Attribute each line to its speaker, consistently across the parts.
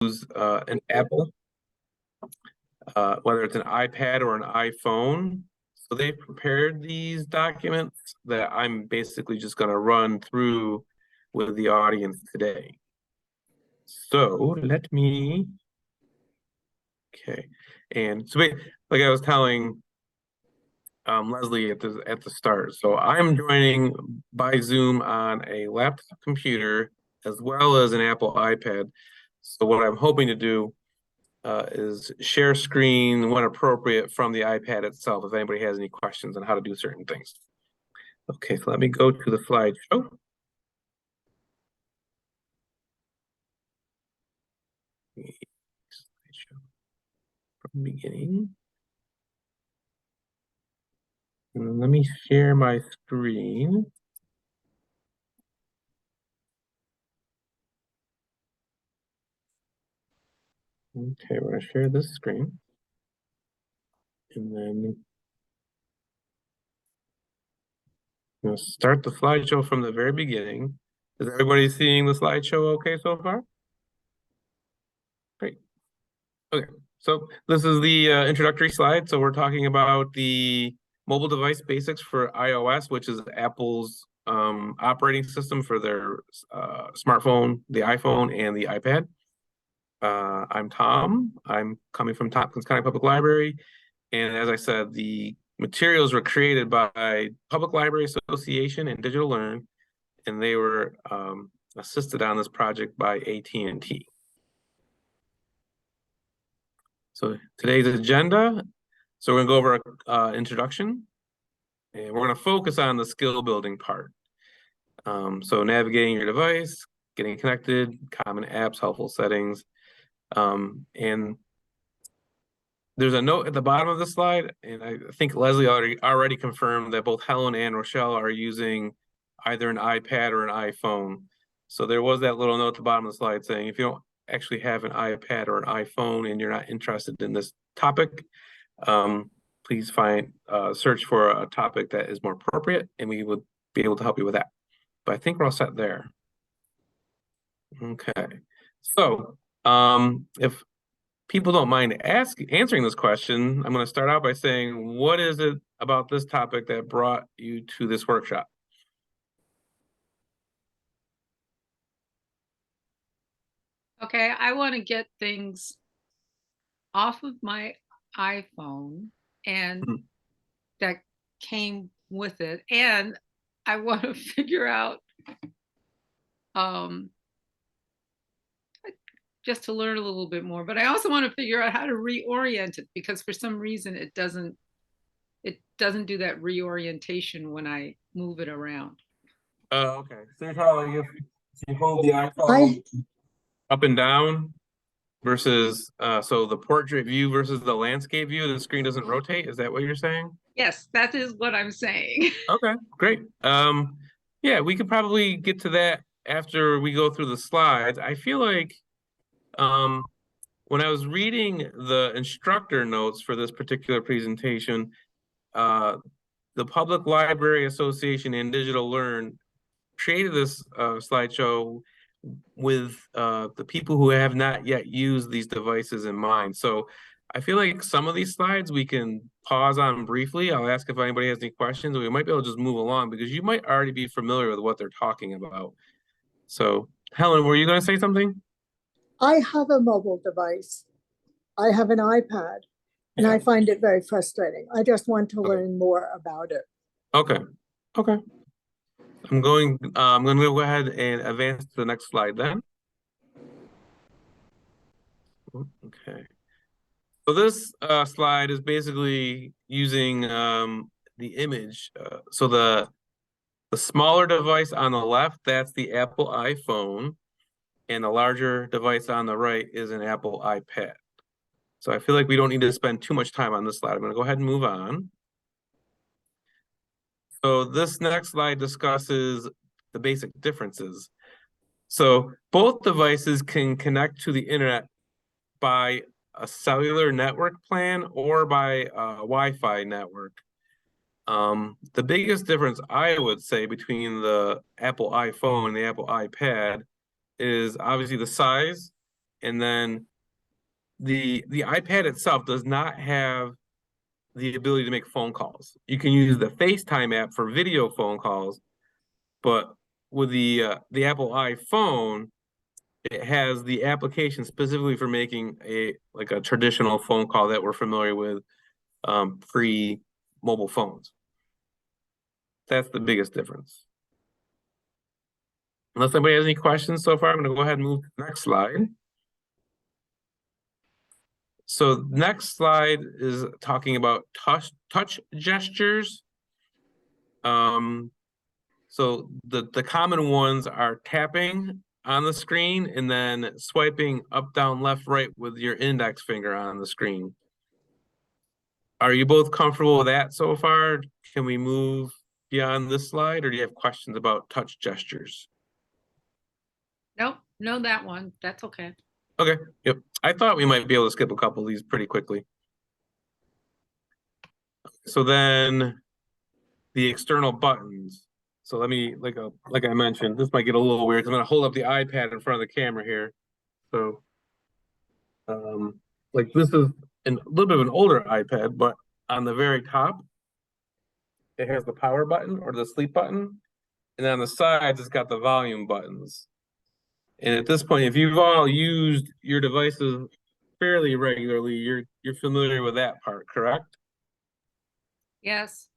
Speaker 1: an Apple, whether it's an iPad or an iPhone. So they've prepared these documents that I'm basically just going to run through with the audience today. So let me, okay. And so like I was telling Leslie at the start, so I'm joining by Zoom on a laptop computer as well as an Apple iPad. So what I'm hoping to do is share screen when appropriate from the iPad itself if anybody has any questions on how to do certain things. Okay, so let me go to the slideshow. From the beginning. And let me share my screen. Okay, we're gonna share this screen. And then I'm gonna start the slideshow from the very beginning. Is everybody seeing the slideshow okay so far? Great. Okay, so this is the introductory slide. So we're talking about the mobile device basics for iOS, which is Apple's operating system for their smartphone, the iPhone, and the iPad. I'm Tom. I'm coming from Tompkins County Public Library. And as I said, the materials were created by Public Library Association and Digital Learn, and they were assisted on this project by AT&T. So today's agenda, so we're gonna go over introduction, and we're gonna focus on the skill building part. So navigating your device, getting connected, common apps, helpful settings, and there's a note at the bottom of the slide, and I think Leslie already confirmed that both Helen and Rochelle are using either an iPad or an iPhone. So there was that little note at the bottom of the slide saying if you don't actually have an iPad or an iPhone and you're not interested in this topic, please search for a topic that is more appropriate, and we would be able to help you with that. But I think we're all set there. Okay, so if people don't mind answering this question, I'm going to start out by saying, what is it about this topic that brought you to this workshop?
Speaker 2: Okay, I want to get things off of my iPhone, and that came with it. And I want to figure out just to learn a little bit more, but I also want to figure out how to reorient it, because for some reason it doesn't do that reorientation when I move it around.
Speaker 1: Oh, okay. So you're talking like if you hold the iPhone up and down versus so the portrait view versus the landscape view, the screen doesn't rotate. Is that what you're saying?
Speaker 2: Yes, that is what I'm saying.
Speaker 1: Okay, great. Yeah, we could probably get to that after we go through the slides. I feel like when I was reading the instructor notes for this particular presentation, the Public Library Association and Digital Learn created this slideshow with the people who have not yet used these devices in mind. So I feel like some of these slides we can pause on briefly. I'll ask if anybody has any questions, and we might be able to just move along because you might already be familiar with what they're talking about. So Helen, were you going to say something?
Speaker 3: I have a mobile device. I have an iPad, and I find it very frustrating. I just want to learn more about it.
Speaker 1: Okay. Okay. I'm going to go ahead and advance to the next slide then. Okay. So this slide is basically using the image. So the smaller device on the left, that's the Apple iPhone, and the larger device on the right is an Apple iPad. So I feel like we don't need to spend too much time on this slide. I'm going to go ahead and move on. So this next slide discusses the basic differences. So both devices can connect to the internet by a cellular network plan or by a Wi-Fi network. The biggest difference I would say between the Apple iPhone and the Apple iPad is obviously the size and then the iPad itself does not have the ability to make phone calls. You can use the FaceTime app for video phone calls, but with the Apple iPhone, it has the application specifically for making a traditional phone call that we're familiar with pre-mobile phones. That's the biggest difference. Unless anybody has any questions so far, I'm going to go ahead and move to the next slide. So next slide is talking about touch gestures. So the common ones are tapping on the screen and then swiping up, down, left, right with your index finger on the screen. Are you both comfortable with that so far? Can we move beyond this slide, or do you have questions about touch gestures?
Speaker 2: Nope, know that one. That's okay.
Speaker 1: Okay, yep. I thought we might be able to skip a couple of these pretty quickly. So then the external buttons. So let me, like I mentioned, this might get a little weird because I'm going to hold up the iPad in front of the camera here. So like this is a little bit of an older iPad, but on the very top, it has the power button or the sleep button. And then on the sides, it's got the volume buttons. And at this point, if you've all used your devices fairly regularly, you're familiar with that part, correct?
Speaker 2: Yes.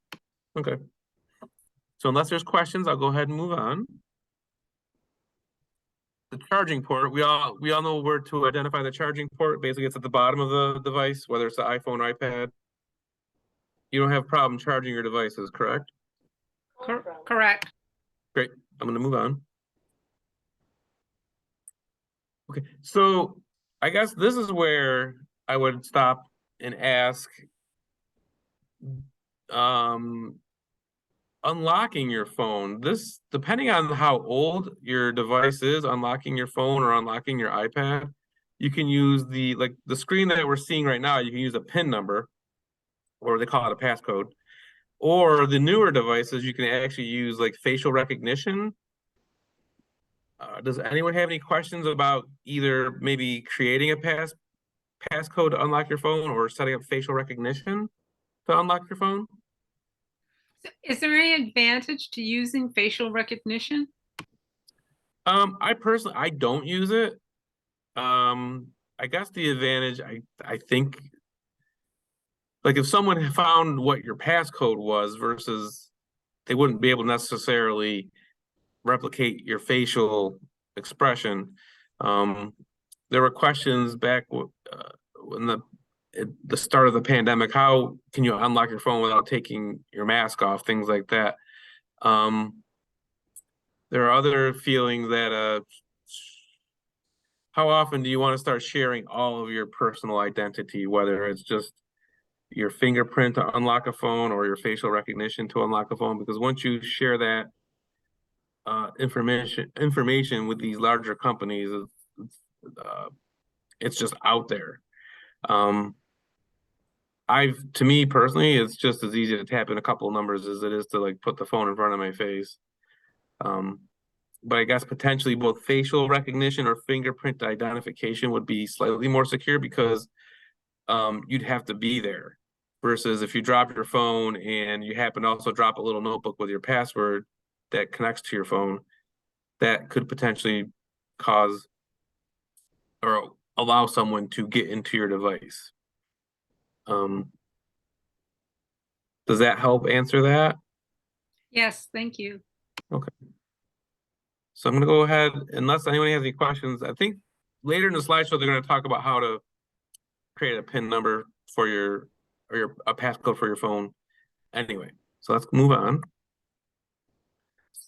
Speaker 1: Okay. So unless there's questions, I'll go ahead and move on. The charging port, we all know where to identify the charging port. Basically, it's at the bottom of the device, whether it's the iPhone or iPad. You don't have a problem charging your devices, correct?
Speaker 2: Correct.
Speaker 1: Great. I'm going to move on. Okay, so I guess this is where I would stop and ask, unlocking your phone, this, depending on how old your device is, unlocking your phone or unlocking your iPad, you can use the screen that we're seeing right now, you can use a PIN number, or they call it a passcode. Or the newer devices, you can actually use like facial recognition. Does anyone have any questions about either maybe creating a passcode to unlock your phone or setting up facial recognition to unlock your phone?
Speaker 2: Is there any advantage to using facial recognition?
Speaker 1: I personally, I don't use it. I guess the advantage, I think, like if someone found what your passcode was versus they wouldn't be able to necessarily replicate your facial expression. There were questions back when at the start of the pandemic, how can you unlock your phone without taking your mask off, things like that. There are other feelings that how often do you want to start sharing all of your personal identity, whether it's just your fingerprint to unlock a phone or your facial recognition to unlock a phone? Because once you share that information with these larger companies, it's just out there. To me personally, it's just as easy to tap in a couple of numbers as it is to like put the phone in front of my face. But I guess potentially both facial recognition or fingerprint identification would be slightly more secure because you'd have to be there. Versus if you drop your phone and you happen to also drop a little notebook with your password that connects to your phone, that could potentially cause or allow someone to get into your device. Does that help answer that?
Speaker 2: Yes, thank you.
Speaker 1: Okay. So I'm going to go ahead, unless anyone has any questions. I think later in the slideshow, they're going to talk about how to create a PIN number for a passcode for your phone. Anyway, so let's move on.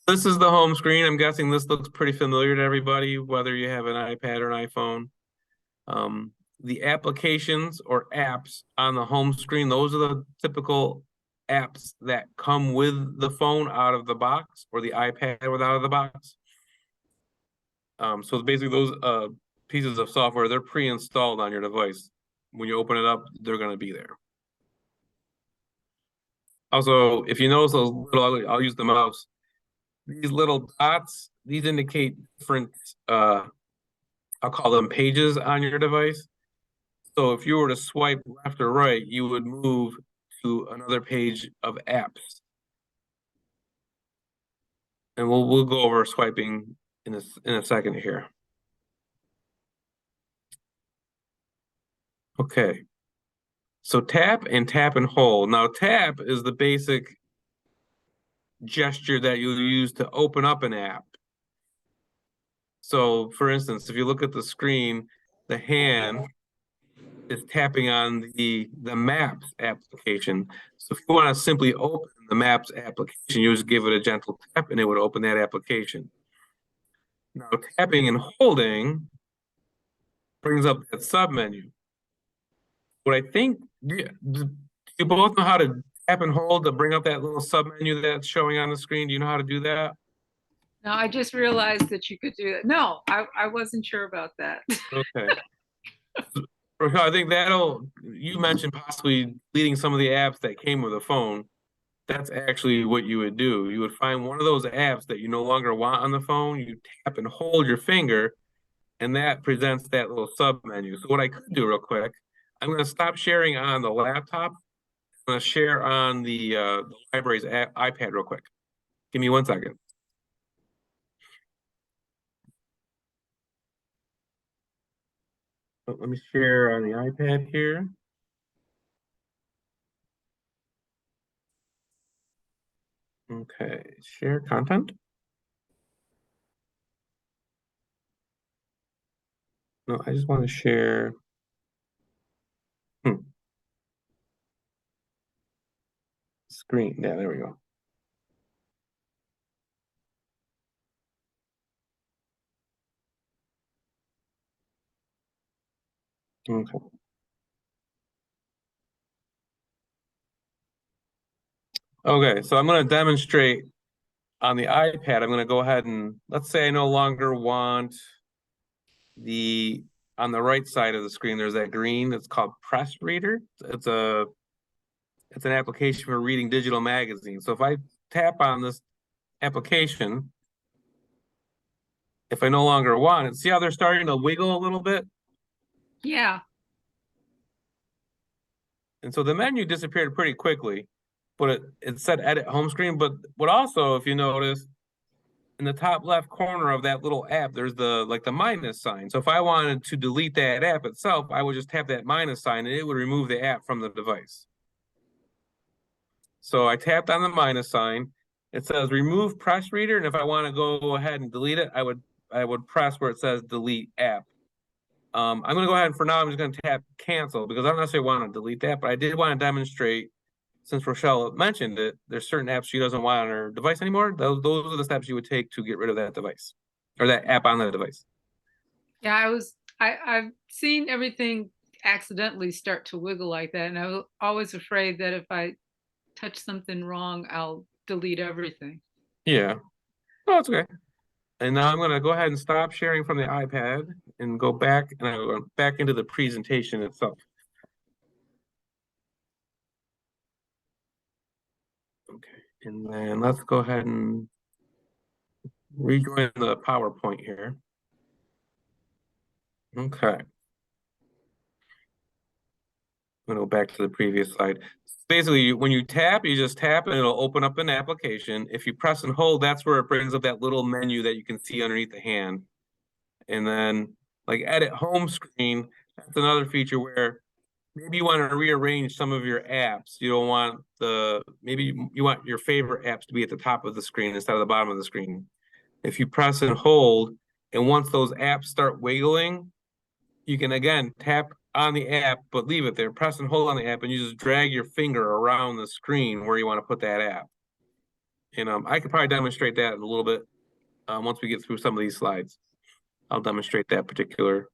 Speaker 1: This is the home screen. I'm guessing this looks pretty familiar to everybody, whether you have an iPad or an iPhone. The applications or apps on the home screen, those are the typical apps that come with the phone out of the box or the iPad out of the box. So basically those pieces of software, they're pre-installed on your device. When you open it up, they're going to be there. Also, if you notice those little, I'll use the mouse. These little dots, these indicate different I'll call them pages on your device. So if you were to swipe left or right, you would move to another page of apps. And we'll go over swiping in a second here. Okay. So tap and hold. Now tap is the basic gesture that you'll use to open up an app. So for instance, if you look at the screen, the hand is tapping on the Maps application. So if you want to simply open the Maps application, you just give it a gentle tap and it would open that application. Now tapping and holding brings up that submenu. What I think, do you both know how to tap and hold to bring up that little submenu that's showing on the screen? Do you know how to do that?
Speaker 2: No, I just realized that you could do that. No, I wasn't sure about that.
Speaker 1: Okay. I think you mentioned possibly deleting some of the apps that came with a phone. That's actually what you would do. You would find one of those apps that you no longer want on the phone, you tap and hold your finger, and that presents that little sub menu. So what I could do real quick, I'm going to stop sharing on the laptop. I'm going to share on the library's iPad real quick. Give me 1 second. Oh, let me share on the iPad here. Okay, share content. No, I just want to share. Screen. Yeah, there we go. Okay. Okay, so I'm going to demonstrate on the iPad. I'm going to go ahead and let's say I no longer want on the right side of the screen, there's that green that's called Press Reader. It's an application for reading digital magazines. So if I tap on this application, if I no longer want it, see how they're starting to wiggle a little bit?
Speaker 2: Yeah.
Speaker 1: And so the menu disappeared pretty quickly, but it said edit home screen. But what also, if you notice, in the top left corner of that little app, there's the minus sign. So if I wanted to delete that app itself, I would just tap that minus sign and it would remove the app from the device. So I tapped on the minus sign. It says remove press reader. And if I want to go ahead and delete it, I would press where it says delete app. I'm going to go ahead and for now, I'm just going to tap cancel because I don't necessarily want to delete that, but I did want to demonstrate, since Rochelle mentioned it, there's certain apps she doesn't want on her device anymore. Those are the steps you would take to get rid of that device or that app on the device.
Speaker 2: Yeah, I've seen everything accidentally start to wiggle like that. And I was always afraid that if I touch something wrong, I'll delete everything.
Speaker 1: Yeah. Oh, it's okay. And now I'm going to go ahead and stop sharing from the iPad and go back and I'm going back into the presentation itself. Okay. And then let's go ahead and rejoin the PowerPoint here. Okay. I'm going to go back to the previous slide. Basically, when you tap, you just tap and it'll open up an application. If you press and hold, that's where it brings up that little menu that you can see underneath the hand. And then like edit home screen, that's another feature where maybe you want to rearrange some of your apps. You don't want maybe you want your favorite apps to be at the top of the screen instead of the bottom of the screen. If you press and hold, and once those apps start wiggling, you can again tap on the app, but leave it there. Press and hold on the app, and you just drag your finger around the screen where you want to put that app. And I could probably demonstrate that a little bit once we get through some of these slides. I'll demonstrate that particular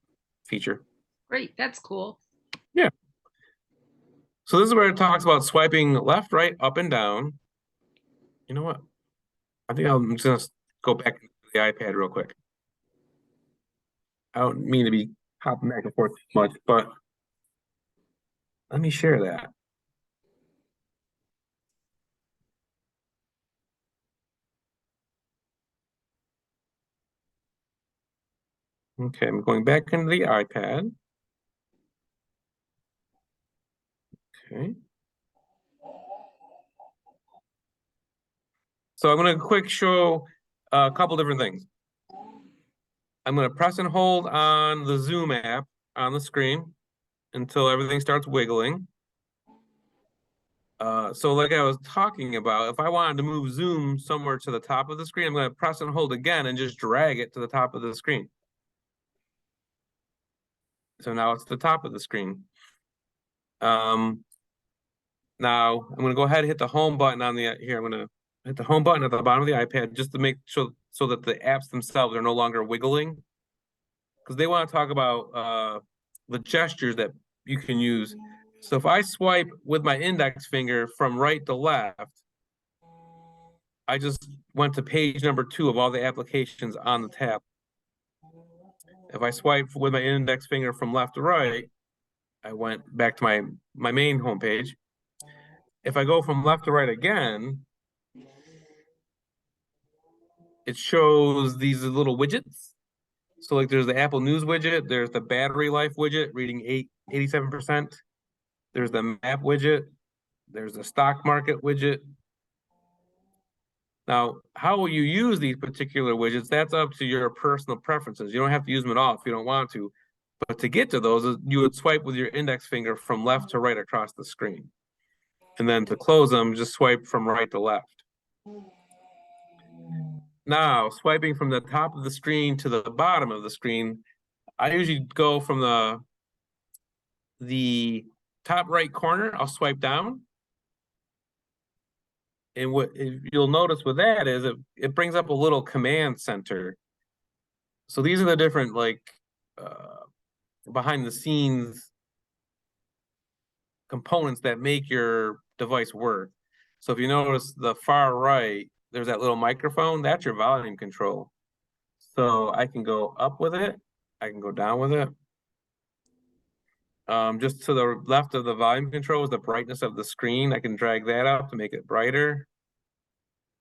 Speaker 1: feature.
Speaker 2: Great, that's cool.
Speaker 1: Yeah. So this is where it talks about swiping left, right, up, and down. You know what? I think I'm just gonna go back to the iPad real quick. I don't mean to be hopping back and forth too much, but let me share that. Okay, I'm going back into the iPad. Okay. So I'm gonna quick show a couple different things. I'm gonna press and hold on the Zoom app on the screen until everything starts wiggling. So like I was talking about, if I wanted to move Zoom somewhere to the top of the screen, I'm gonna press and hold again and just drag it to the top of the screen. So now it's the top of the screen. Now I'm gonna go ahead and hit the home button on the here. I'm gonna hit the home button at the bottom of the iPad just to make sure so that the apps themselves are no longer wiggling. Because they want to talk about the gestures that you can use. So if I swipe with my index finger from right to left, I just went to page number 2 of all the applications on the tab. If I swipe with my index finger from left to right, I went back to my main homepage. If I go from left to right again, it shows these little widgets. So like there's the Apple News widget, there's the battery life widget reading 87%. There's the map widget, there's the stock market widget. Now, how will you use these particular widgets? That's up to your personal preferences. You don't have to use them at all if you don't want to. But to get to those, you would swipe with your index finger from left to right across the screen. And then to close them, just swipe from right to left. Now, swiping from the top of the screen to the bottom of the screen, I usually go from the top right corner, I'll swipe down. And what you'll notice with that is it brings up a little command center. So these are the different like behind the scenes components that make your device work. So if you notice the far right, there's that little microphone, that's your volume control. So I can go up with it, I can go down with it. Just to the left of the volume control is the brightness of the screen. I can drag that up to make it brighter.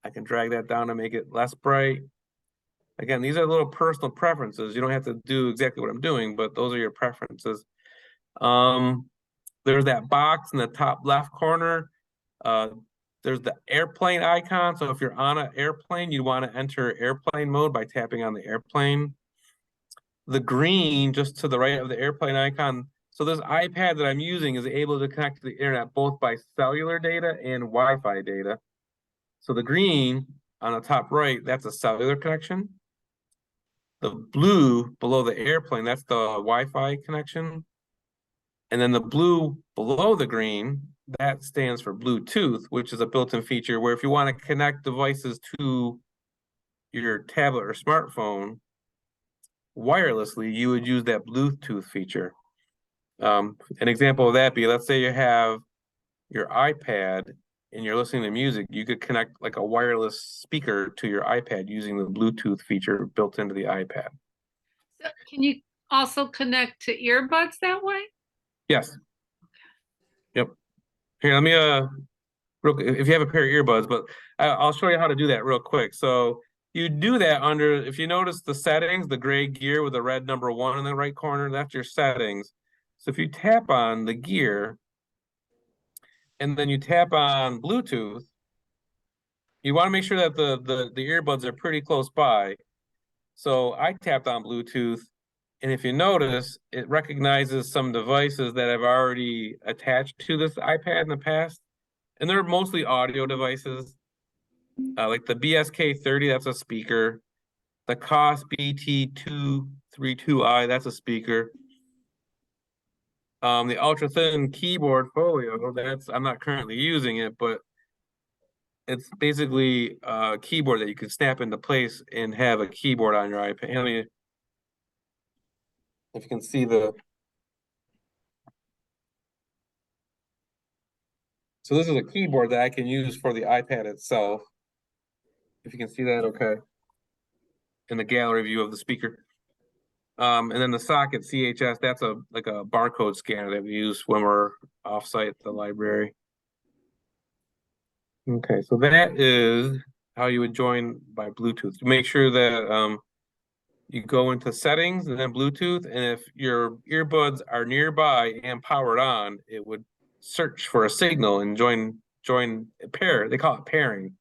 Speaker 1: I can drag that down to make it less bright. Again, these are little personal preferences. You don't have to do exactly what I'm doing, but those are your preferences. There's that box in the top left corner. There's the airplane icon. So if you're on an airplane, you want to enter airplane mode by tapping on the airplane. The green just to the right of the airplane icon. So this iPad that I'm using is able to connect to the internet both by cellular data and Wi-Fi data. So the green on the top right, that's a cellular connection. The blue below the airplane, that's the Wi-Fi connection. And then the blue below the green, that stands for Bluetooth, which is a built-in feature where if you want to connect devices to your tablet or smartphone wirelessly, you would use that Bluetooth feature. An example of that be, let's say you have your iPad and you're listening to music, you could connect like a wireless speaker to your iPad using the Bluetooth feature built into the iPad.
Speaker 2: So can you also connect to earbuds that way?
Speaker 1: Yes. Yep. Here, let me if you have a pair of earbuds, but I'll show you how to do that real quick. So you do that under, if you notice the settings, the gray gear with the red number 1 in the right corner, that's your settings. So if you tap on the gear and then you tap on Bluetooth, you want to make sure that the earbuds are pretty close by. So I tapped on Bluetooth, and if you notice, it recognizes some devices that I've already attached to this iPad in the past. And they're mostly audio devices, like the BSK30, that's a speaker. The COS BT232i, that's a speaker. The ultra thin keyboard folio, I'm not currently using it, but it's basically a keyboard that you can snap into place and have a keyboard on your iPad. I mean, if you can see so this is a keyboard that I can use for the iPad itself. If you can see that, okay, in the gallery view of the speaker. And then the socket CHS, that's like a barcode scanner that we use when we're offsite at the library. Okay, so that is how you would join by Bluetooth. Make sure that you go into settings and then Bluetooth, and if your earbuds are nearby and powered on, it would search for a signal and join a pair. They call it pairing.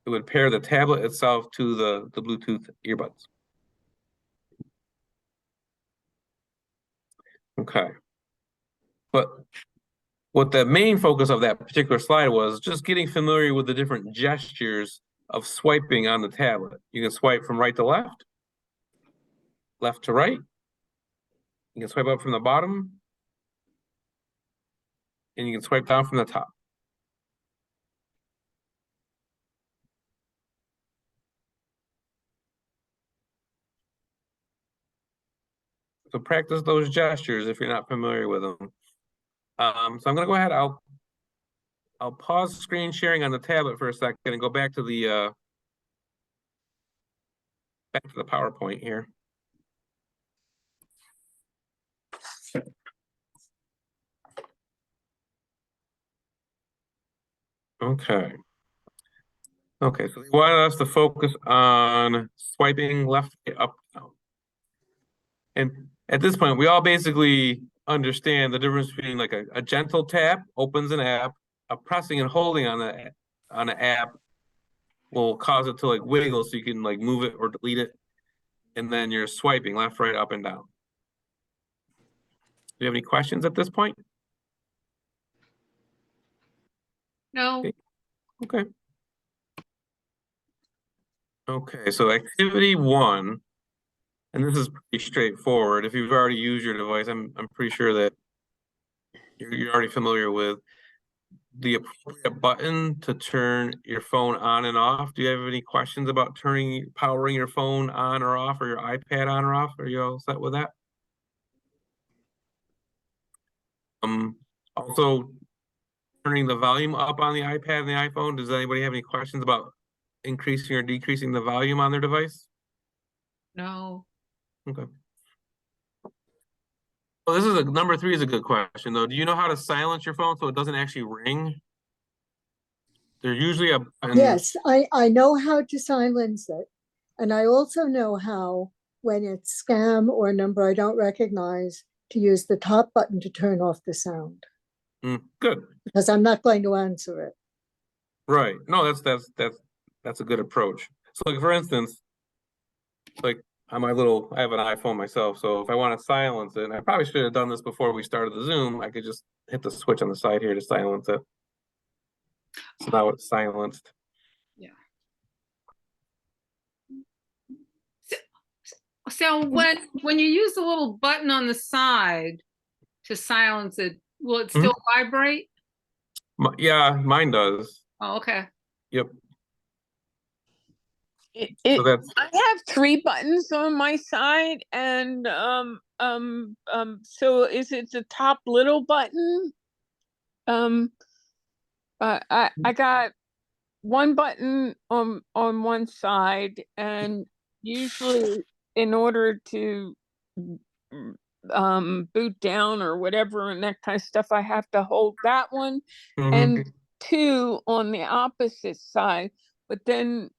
Speaker 1: It would pair the tablet itself to the Bluetooth earbuds. Okay. But what the main focus of that particular slide was just getting familiar with the different gestures of swiping on the tablet. You can swipe from right to left, left to right. You can swipe up from the bottom, and you can swipe down from the top. So practice those gestures if you're not familiar with them. So I'm gonna go ahead. I'll pause screen sharing on the tablet for a second and go back to the PowerPoint here. Okay. Okay, so they wanted us to focus on swiping left, up, down. And at this point, we all basically understand the difference between like a gentle tap opens an app, a pressing and holding on an app will cause it to like wiggle so you can like move it or delete it. And then you're swiping left, right, up, and down. Do you have any questions at this point?
Speaker 2: No.
Speaker 1: Okay. Okay, so activity 1, and this is pretty straightforward. If you've already used your device, I'm pretty sure that you're already familiar with the appropriate button to turn your phone on and off. Do you have any questions about powering your phone on or off, or your iPad on or off? Are you all set with that? Also turning the volume up on the iPad and the iPhone. Does anybody have any questions about increasing or decreasing the volume on their device?
Speaker 2: No.
Speaker 1: Okay. Well, this is number 3 is a good question though. Do you know how to silence your phone so it doesn't actually ring? There's usually a button.
Speaker 3: Yes, I know how to silence it. And I also know how, when it's scam or a number I don't recognize, to use the top button to turn off the sound.
Speaker 1: Good.
Speaker 3: Because I'm not going to answer it.
Speaker 1: Right. No, that's a good approach. So like for instance, like on my I have an iPhone myself, so if I want to silence it, and I probably should have done this before we started the Zoom, I could just hit the switch on the side here to silence it. So now it's silenced.
Speaker 2: Yeah. So when you use the little button on the side to silence it, will it still vibrate?
Speaker 1: Yeah, mine does.
Speaker 2: Oh, okay.
Speaker 1: Yep.
Speaker 4: So that's... I have 3 buttons on my side, and so is it the top little button? I got 1 button on one side, and usually in order to boot down or whatever and that kind of stuff, I have to hold that one, and 2 on the opposite side. But then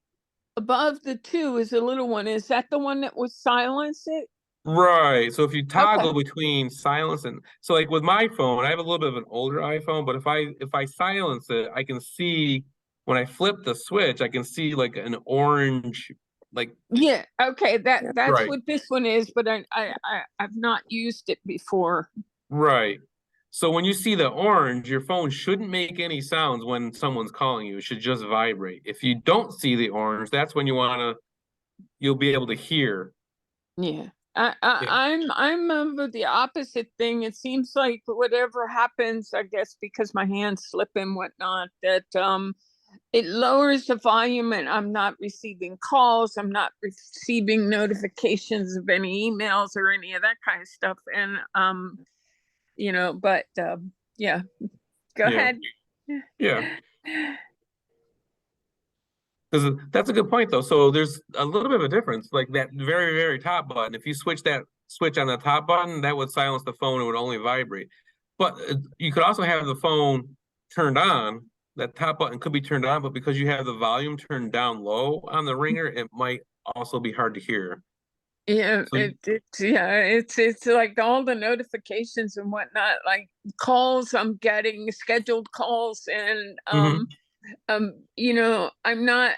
Speaker 4: above the 2 is a little one. Is that the one that would silence it?
Speaker 1: Right. So if you toggle between silence and so like with my phone, I have a little bit of an older iPhone, but if I silence it, I can see when I flip the switch, I can see like an orange, like
Speaker 4: yeah. Okay, that's
Speaker 1: right.
Speaker 4: what this one is, but I've not used it before.
Speaker 1: Right. So when you see the orange, your phone shouldn't make any sounds when someone's calling you. It should just vibrate. If you don't see the orange, that's when you'll be able to hear.
Speaker 4: Yeah. I'm of the opposite thing. It seems like whatever happens, I guess because my hands slip and whatnot, that it lowers the volume, and I'm not receiving calls. I'm not receiving notifications of any emails or any of that kind of stuff. And but yeah, go ahead.
Speaker 1: Yeah. Because that's a good point though. So there's a little bit of a difference, like that very, very top button. If you switch on the top button, that would silence the phone. It would only vibrate. But you could also have the phone turned on. That top button could be turned on, but because you have the volume turned down low on the ringer, it might also be hard to hear.
Speaker 4: Yeah,
Speaker 1: So you-
Speaker 4: it's like all the notifications and whatnot, like calls I'm getting, scheduled calls, and
Speaker 1: Mhm.
Speaker 4: you know, I'm not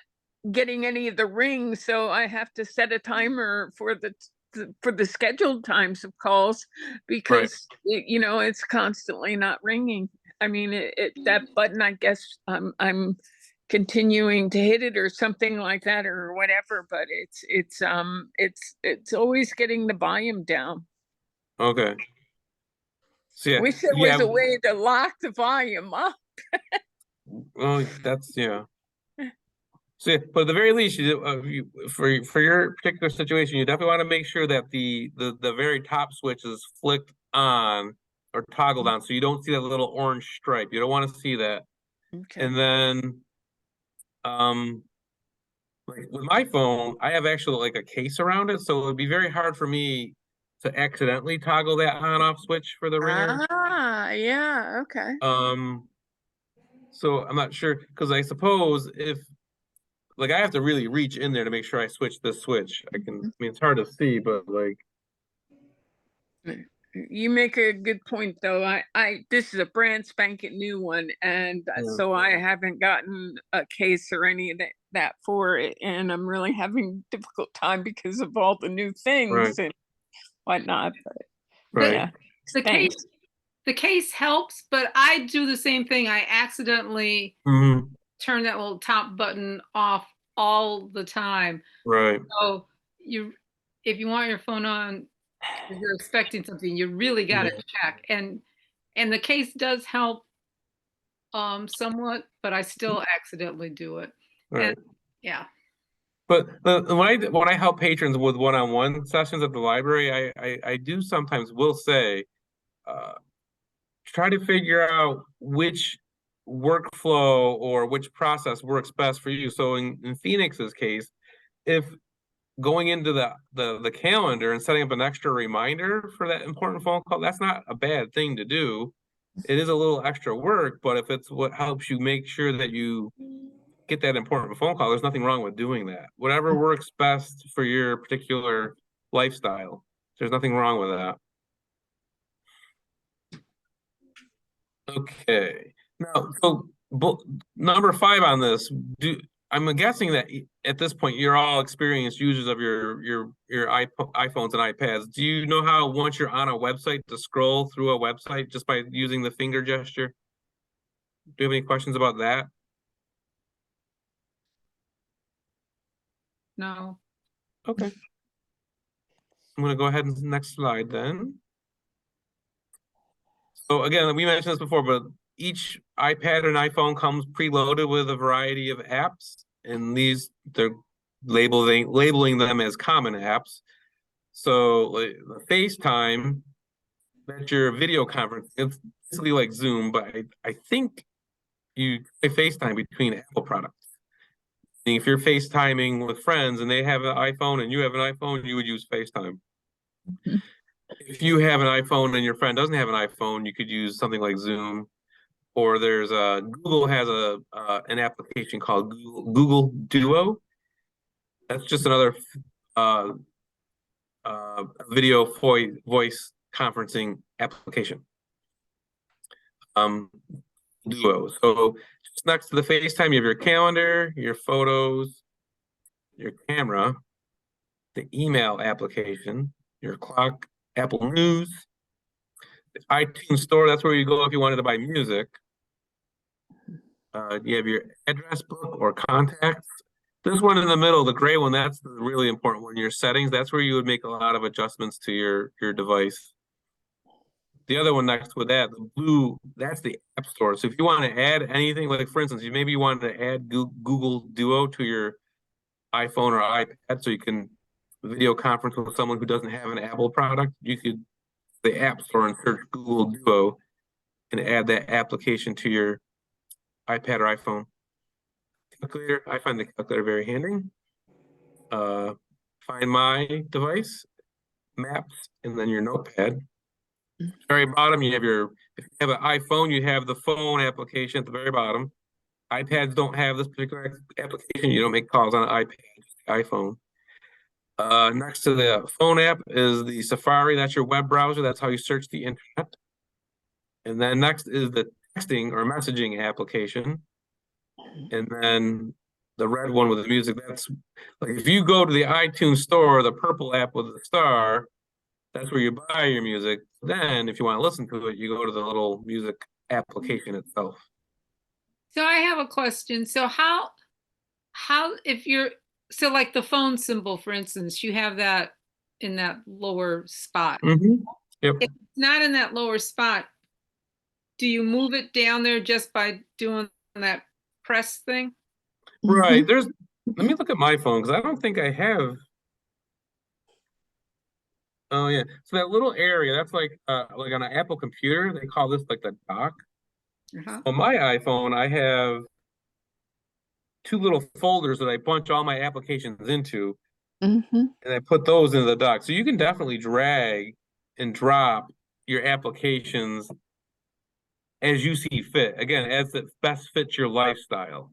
Speaker 4: getting any of the rings, so I have to set a timer for the scheduled times of calls because you know, it's constantly not ringing. I mean, that button, I guess I'm continuing to hit it or something like that or whatever, but it's always getting the volume down.
Speaker 1: Okay. So yeah,
Speaker 4: Wish there
Speaker 1: yeah.
Speaker 4: was a way to lock the volume up.
Speaker 1: Well, that's yeah. So, yeah, but at the very least, for your particular situation, you definitely want to make sure that the very top switch is flicked on or toggled on, so you don't see that little orange stripe. You don't want to see that.
Speaker 4: Okay.
Speaker 1: And then, like with my phone, I have actually like a case around it, so it would be very hard for me to accidentally toggle that on-off switch for the ringer.
Speaker 4: Ah, yeah, okay.
Speaker 1: So I'm not sure because I suppose if like I have to really reach in there to make sure I switch this switch. I mean, it's hard to see, but like,
Speaker 4: You make a good point though. This is a brand spanking new one, and
Speaker 1: Yeah.
Speaker 4: so I haven't gotten a case or any of that for it, and I'm really having a difficult time because of all the new things
Speaker 1: right,
Speaker 4: and whatnot. But
Speaker 1: right.
Speaker 4: yeah,
Speaker 2: The
Speaker 4: thanks.
Speaker 2: the case helps, but I do the same thing. I accidentally
Speaker 1: Mhm.
Speaker 2: turn that little top button off all the time.
Speaker 1: Right,
Speaker 2: So if you want your phone on, if you're expecting something, you really got to
Speaker 1: Yeah.
Speaker 2: check. And the case does help somewhat, but I still accidentally do it. And
Speaker 1: right.
Speaker 2: yeah.
Speaker 1: But when I help patrons with one-on-one sessions at the library, I do sometimes will say, uh, try to figure out which workflow or which process works best for you. So in Phoenix's case, if going into the calendar and setting up an extra reminder for that important phone call, that's not a bad thing to do. It is a little extra work, but if it's what helps you make sure that you get that important phone call, there's nothing wrong with doing that. Whatever works best for your particular lifestyle, there's nothing wrong with that. Okay. Now, so number 5 on this, I'm guessing that at this point you're all experienced users of your iPhones and iPads. Do you know how once you're on a website to scroll through a website just by using the finger gesture? Do you have any questions about that?
Speaker 2: No.
Speaker 1: Okay. I'm gonna go ahead and next slide then. So again, we mentioned this before, but each iPad and iPhone comes preloaded with a variety of apps, and they're labeling them as common apps. So like FaceTime, that's your video conference. It's basically like Zoom, but I think you FaceTime between Apple products. And if you're FaceTiming with friends and they have an iPhone and you have an iPhone, you would use FaceTime. If you have an iPhone and your friend doesn't have an iPhone, you could use something like Zoom. Or there's Google has an application called Google Duo. That's just another uh, video voice conferencing application. Duo. So just next to the FaceTime, you have your calendar, your photos, your camera, the email application, your clock, Apple News, the iTunes Store. That's where you go if you wanted to buy music. You have your address book or contacts. This one in the middle, the gray one, that's the really important one. Your settings, that's where you would make a lot of adjustments to your device. The other one next with that, the blue, that's the App Store. So if you want to add anything, like for instance, maybe you wanted to add Google Duo to your iPhone or iPad so you can video conference with someone who doesn't have an Apple product, you could the App Store and search Google Duo and add that application to your iPad or iPhone. Calculator, I find the calculator very handy. Find my device, maps, and then your notepad. Very bottom, if you have an iPhone, you have the phone application at the very bottom. iPads don't have this particular application. You don't make calls on an iPad, just the iPhone. Next to the phone app is the Safari. That's your web browser. That's how you search the internet. And then next is the texting or messaging application. And then the red one with the music, that's like if you go to the iTunes store, the purple app with the star, that's where you buy your music. Then if you want to listen to it, you go to the little music application itself.
Speaker 2: So I have a question. So how if you're so like the phone symbol, for instance, you have that in that lower spot.
Speaker 1: Yep.
Speaker 2: If it's not in that lower spot, do you move it down there just by doing that press thing?
Speaker 1: Right. Let me look at my phone because I don't think I have. Oh yeah. So that little area, that's like on an Apple computer, they call this like the dock. On my iPhone, I have two little folders that I bunch all my applications into, and I put those into the dock. So you can definitely drag and drop your applications as you see fit. Again, as it best fits your lifestyle.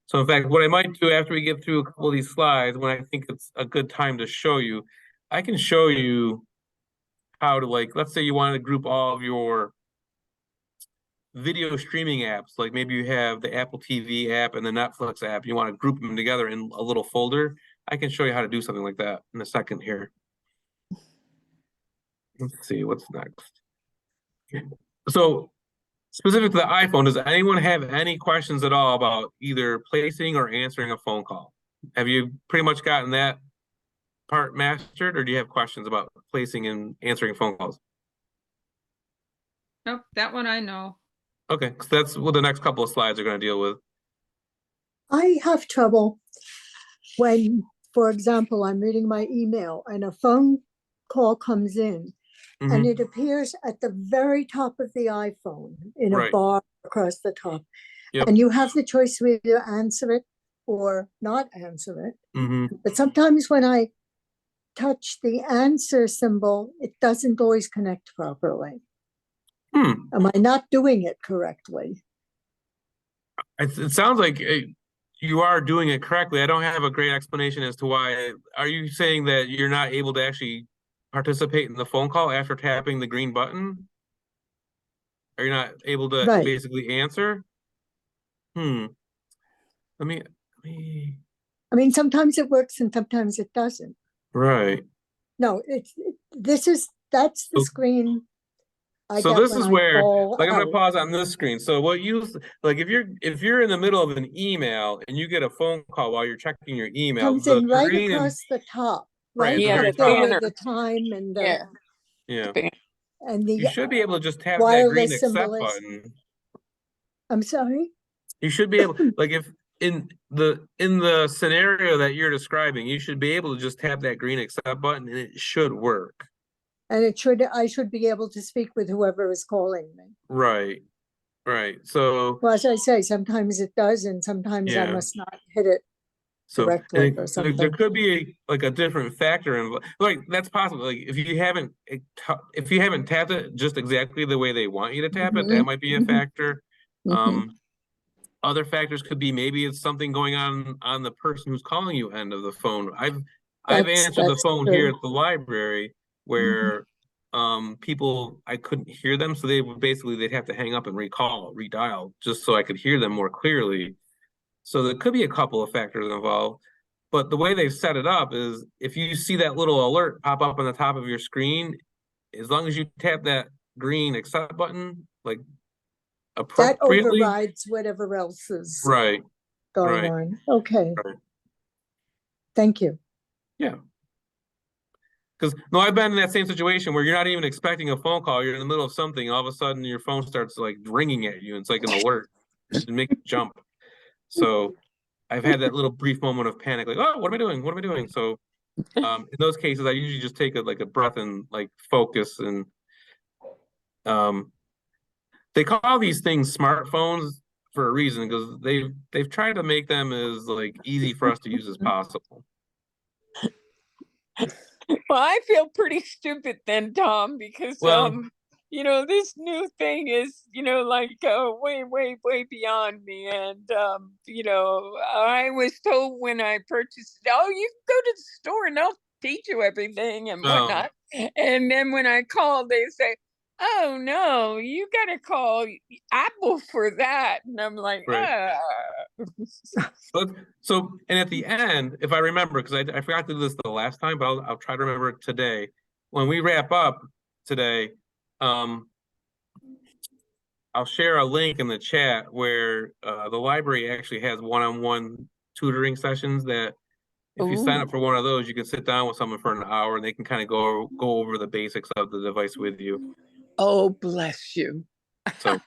Speaker 1: So in fact, what I might do after we get through a couple of these slides, when I think it's a good time to show you, I can show you how to, like, let's say you want to group all of your video streaming apps, like maybe you have the Apple TV app and the Netflix app, you want to group them together in a little folder. I can show you how to do something like that in a second here. Let's see, what's next? So specific to the iPhone, does anyone have any questions at all about either placing or answering a phone call? Have you pretty much gotten that part mastered, or do you have questions about placing and answering phone calls?
Speaker 2: Nope, that one I know.
Speaker 1: Okay, so that's what the next couple of slides are going to deal with.
Speaker 3: I have trouble when, for example, I'm reading my email and a phone call comes in and it appears at the very top of the iPhone in a bar across the top. And you have the choice to either answer it or not answer it. But sometimes when I touch the answer symbol, it doesn't always connect properly. Am I not doing it correctly?
Speaker 1: It sounds like you are doing it correctly. I don't have a great explanation as to why. Are you saying that you're not able to actually participate in the phone call after tapping the green button? Are you not able to basically answer? Let me.
Speaker 3: I mean, sometimes it works and sometimes it doesn't.
Speaker 1: Right.
Speaker 3: No, that's the screen.
Speaker 1: So this is where, like, I'm gonna pause on this screen. So what you, like, if you're in the middle of an email and you get a phone call while you're checking your email,
Speaker 3: comes in right across the top, right?
Speaker 1: Yeah,
Speaker 3: the time and the and the
Speaker 1: you should be able to just tap that green accept button.
Speaker 3: I'm sorry?
Speaker 1: You should be able, like, if in the scenario that you're describing, you should be able to just tap that green accept button and it should work.
Speaker 3: And I should be able to speak with whoever is calling me.
Speaker 1: Right. So,
Speaker 3: well, as I say, sometimes it does, and sometimes I must not hit it correctly or something.
Speaker 1: There could be like a different factor in, like, that's possible. Like if you haven't tapped it just exactly the way they want you to tap it, that might be a factor. Other factors could be maybe it's something going on the person who's calling you end of the phone. I've answered the phone here at the library where people, I couldn't hear them, so they'd have to hang up and redial just so I could hear them more clearly. So there could be a couple of factors involved, but the way they've set it up is if you see that little alert pop up on the top of your screen, as long as you tap that green accept button, like appropriately,
Speaker 3: that overrides whatever else is going on. Okay. Thank you.
Speaker 1: Yeah. Because no, I've been in that same situation where you're not even expecting a phone call. You're in the middle of something, all of a sudden your phone starts like ringing at you. It's like an alert to make you jump. So I've had that little brief moment of panic, like, oh, what am I doing? What am I doing? So in those cases, I usually just take a breath and like focus. And they call these things smartphones for a reason, because they've tried to make them as like easy for us to use as possible.
Speaker 4: Well, I feel pretty stupid then, Tom, because this new thing is, like way, way, way beyond me. And, I was told when I purchased it, oh, you can go to the store and they'll teach you everything and whatnot. And then when I called, they say, oh no, you got to call Apple for that. And I'm like,
Speaker 1: Right. So, and at the end, if I remember, because I forgot to do this the last time, but I'll try to remember it today. When we wrap up today, I'll share a link in the chat where the library actually has one-on-one tutoring sessions that if you sign up for one of those, you can sit down with someone for an hour and they can kind of go over the basics of the device with you.
Speaker 4: Oh, bless you.
Speaker 1: So,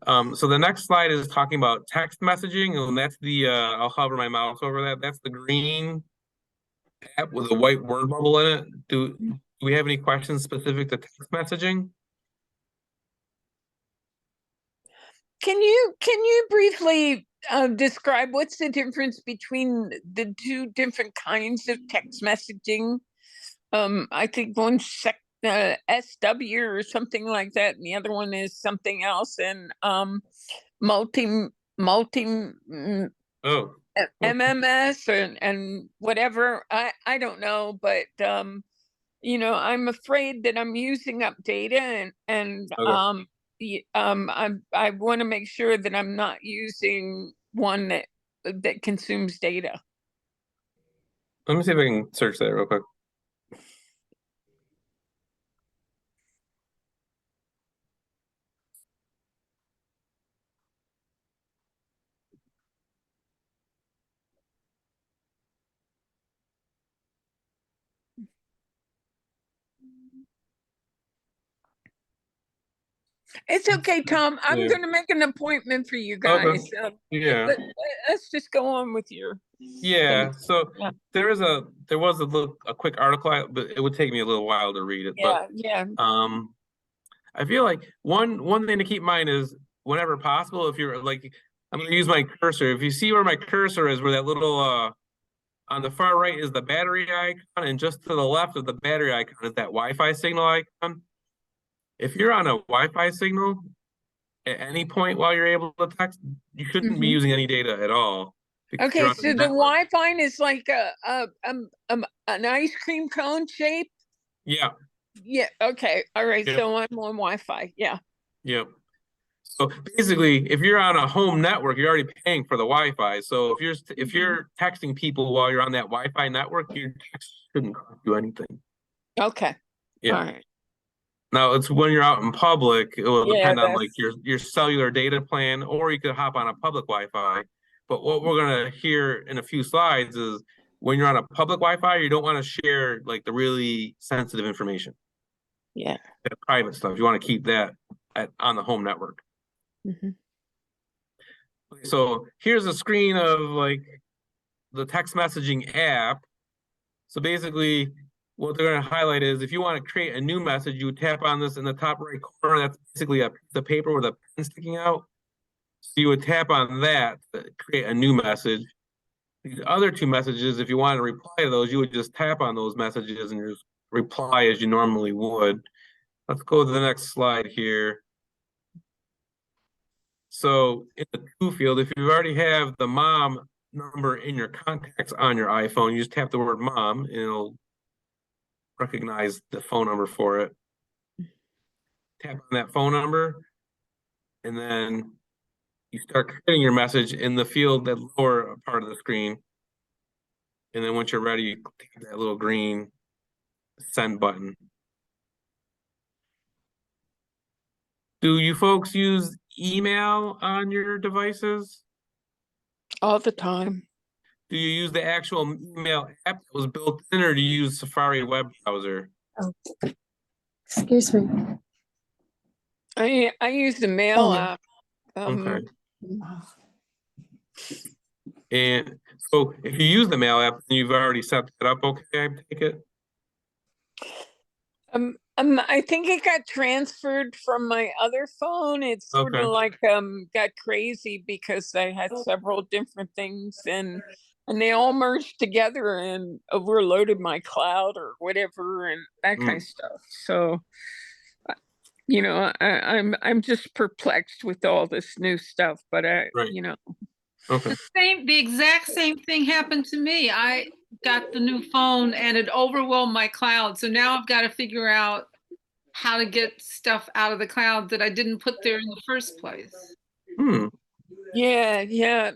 Speaker 1: so the next slide is talking about text messaging, and that's the I'll hover my mouse over that. That's the green app with a white word bubble in it. Do we have any questions specific to text messaging?
Speaker 4: Can you briefly describe what's the difference between the two different kinds of text messaging? I think one's SW or something like that, and the other one is something else, and multi
Speaker 1: Oh,
Speaker 4: MMS and whatever. I don't know, but I'm afraid that I'm using up data, and
Speaker 1: okay.
Speaker 4: I want to make sure that I'm not using one that consumes data.
Speaker 1: Let me see if I can search that real quick.
Speaker 4: It's okay, Tom. I'm
Speaker 1: Yeah.
Speaker 4: going to make an appointment for you
Speaker 1: Okay.
Speaker 4: guys.
Speaker 1: Yeah.
Speaker 4: Let's just go on with your.
Speaker 1: Yeah.
Speaker 4: thing.
Speaker 1: So
Speaker 4: Yeah.
Speaker 1: there was a quick article, but it would take me a little while to read it.
Speaker 4: Yeah,
Speaker 1: But
Speaker 4: yeah.
Speaker 1: I feel like one thing to keep in mind is whenever possible, if you're like, I'm going to use my cursor. If you see where my cursor is, where that little on the far right is the battery icon, and just to the left of the battery icon is that Wi-Fi signal icon. If you're on a Wi-Fi signal at any point while you're able to text, you shouldn't be using any data at all.
Speaker 4: Okay, so the Wi-Fi is like an ice cream cone shape.
Speaker 1: Yeah.
Speaker 4: Yeah. Okay. All right.
Speaker 1: Yep.
Speaker 4: So I'm on Wi-Fi. Yeah.
Speaker 1: Yep. So basically, if you're on a home network, you're already paying for the Wi-Fi. So if you're texting people while you're on that Wi-Fi network, your text shouldn't cost you anything.
Speaker 4: Okay.
Speaker 1: Yeah.
Speaker 4: All right.
Speaker 1: Now it's when you're out in public, it will depend on like
Speaker 4: that's-
Speaker 1: your cellular data plan, or you could hop on a public Wi-Fi. But what we're gonna hear in a few slides is when you're on a public Wi-Fi, you don't want to share like the really sensitive information.
Speaker 4: Yeah.
Speaker 1: The private stuff. You want to keep that on the home network. So here's a screen of like the text messaging app. So basically what they're going to highlight is if you want to create a new message, you would tap on this in the top right corner. That's basically a piece of paper with a pen sticking out. So you would tap on that to create a new message. These other two messages, if you want to reply to those, you would just tap on those messages and just reply as you normally would. Let's go to the next slide here. So in the to field, if you already have the mom number in your contacts on your iPhone, you just tap the word mom and it'll recognize the phone number for it. Tap on that phone number, and then you start creating your message in the field, that lower part of the screen. And then once you're ready, you click that little green send button. Do you folks use email on your devices?
Speaker 4: All the time.
Speaker 1: Do you use the actual email app that was built in, or do you use Safari web browser?
Speaker 3: Oh, excuse me.
Speaker 4: I use the mail
Speaker 3: Oh.
Speaker 4: app.
Speaker 1: Okay. And so if you use the mail app, you've already set it up, okay, I take it?
Speaker 4: I think it got transferred from my other phone. It's sort of like got crazy because I had several different things, and and they all merged together and overloaded my cloud or whatever and that kind of stuff. So, you know, I'm just perplexed with all this new stuff, but you know.
Speaker 1: Okay.
Speaker 2: The exact same thing happened to me. I got the new phone and it overwhelmed my cloud. So now I've got to figure out how to get stuff out of the cloud that I didn't put there in the first place.
Speaker 4: Yeah.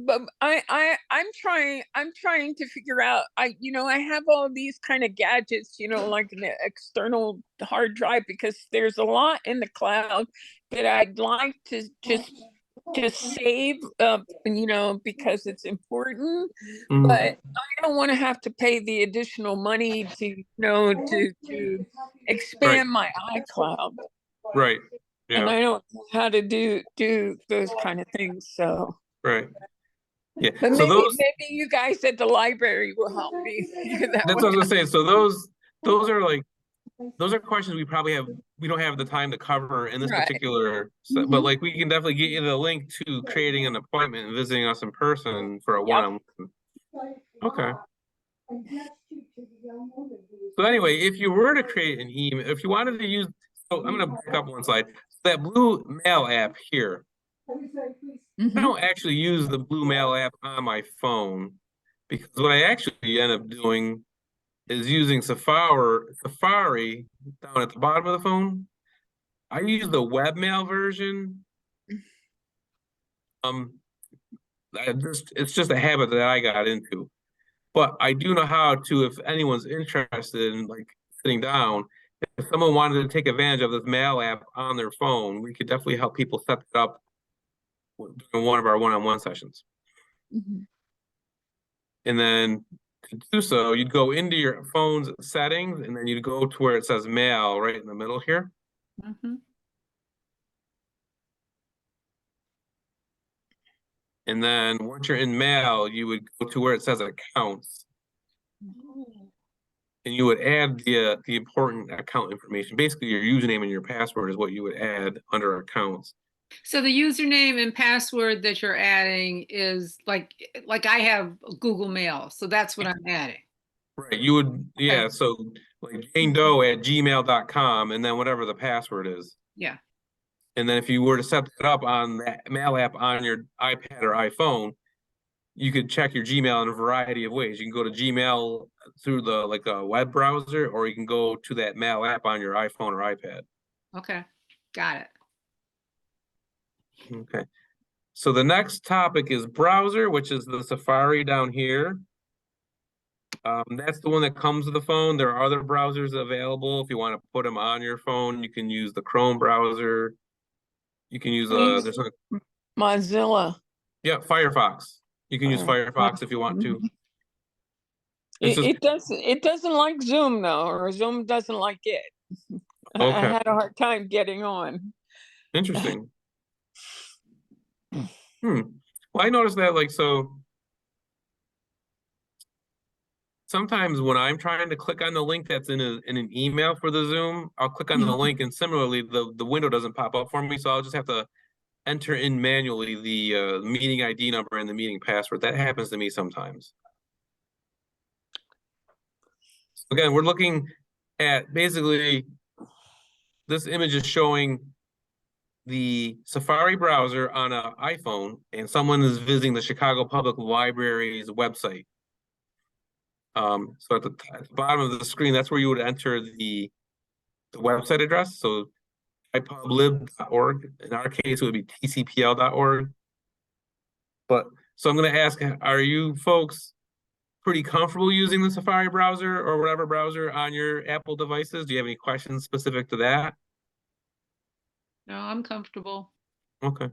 Speaker 4: But I'm trying to figure out. You know, I have all these kind of gadgets, you know, like an external hard drive, because there's a lot in the cloud that I'd like to just save, you know, because it's important. But I don't want to have to pay the additional money to, you know, to expand my iCloud.
Speaker 1: Right. Yeah.
Speaker 4: And I don't know how to do those kind of things. So
Speaker 1: right. Yeah.
Speaker 4: but
Speaker 1: So
Speaker 4: maybe you guys at the library will help me.
Speaker 1: That's what I was gonna say. So those are like, those are questions we don't have the time to cover in this particular, but like we can definitely get you the link to creating an appointment and visiting us in person for a one-on-one. Okay. So anyway, if you were to create an email, if you wanted to use, so I'm gonna back up one slide. That Blue Mail app here, I don't actually use the Blue Mail app on my phone, because what I actually end up doing is using Safari down at the bottom of the phone. I use the webmail version. It's just a habit that I got into. But I do know how to, if anyone's interested in like sitting down, if someone wanted to take advantage of this mail app on their phone, we could definitely help people set it up during one of our one-on-one sessions. And then to do so, you'd go into your phone's settings, and then you'd go to where it says mail right in the middle here. And then once you're in mail, you would go to where it says accounts. And you would add the important account information. Basically, your username and your password is what you would add under accounts.
Speaker 2: So the username and password that you're adding is like I have Google Mail, so that's what I'm adding.
Speaker 1: Right. You would, yeah. So like janedoe@gmail.com, and then whatever the password is.
Speaker 2: Yeah.
Speaker 1: And then if you were to set it up on that mail app on your iPad or iPhone, you could check your Gmail in a variety of ways. You can go to Gmail through the like a web browser, or you can go to that mail app on your iPhone or iPad.
Speaker 2: Okay, got it.
Speaker 1: Okay. So the next topic is browser, which is the Safari down here. That's the one that comes with the phone. There are other browsers available. If you want to put them on your phone, you can use the Chrome browser. You can use there's a
Speaker 4: Mozilla.
Speaker 1: Yeah, Firefox. You can use Firefox if you want to.
Speaker 4: It doesn't like Zoom though, or Zoom doesn't like it.
Speaker 1: Okay.
Speaker 4: I had a hard time getting on.
Speaker 1: Interesting. Well, I noticed that, like, so sometimes when I'm trying to click on the link that's in an email for the Zoom, I'll click on the link, and similarly the window doesn't pop up for me, so I'll just have to enter in manually the meeting ID number and the meeting password. That happens to me sometimes. So again, we're looking at basically this image is showing the Safari browser on an iPhone, and someone is visiting the Chicago Public Library's website. So at the bottom of the screen, that's where you would enter the website address. So ipublib.org. In our case, it would be tcpl.org. But so I'm going to ask, are you folks pretty comfortable using the Safari browser or whatever browser on your Apple devices? Do you have any questions specific to that?
Speaker 2: No, I'm comfortable.
Speaker 1: Okay.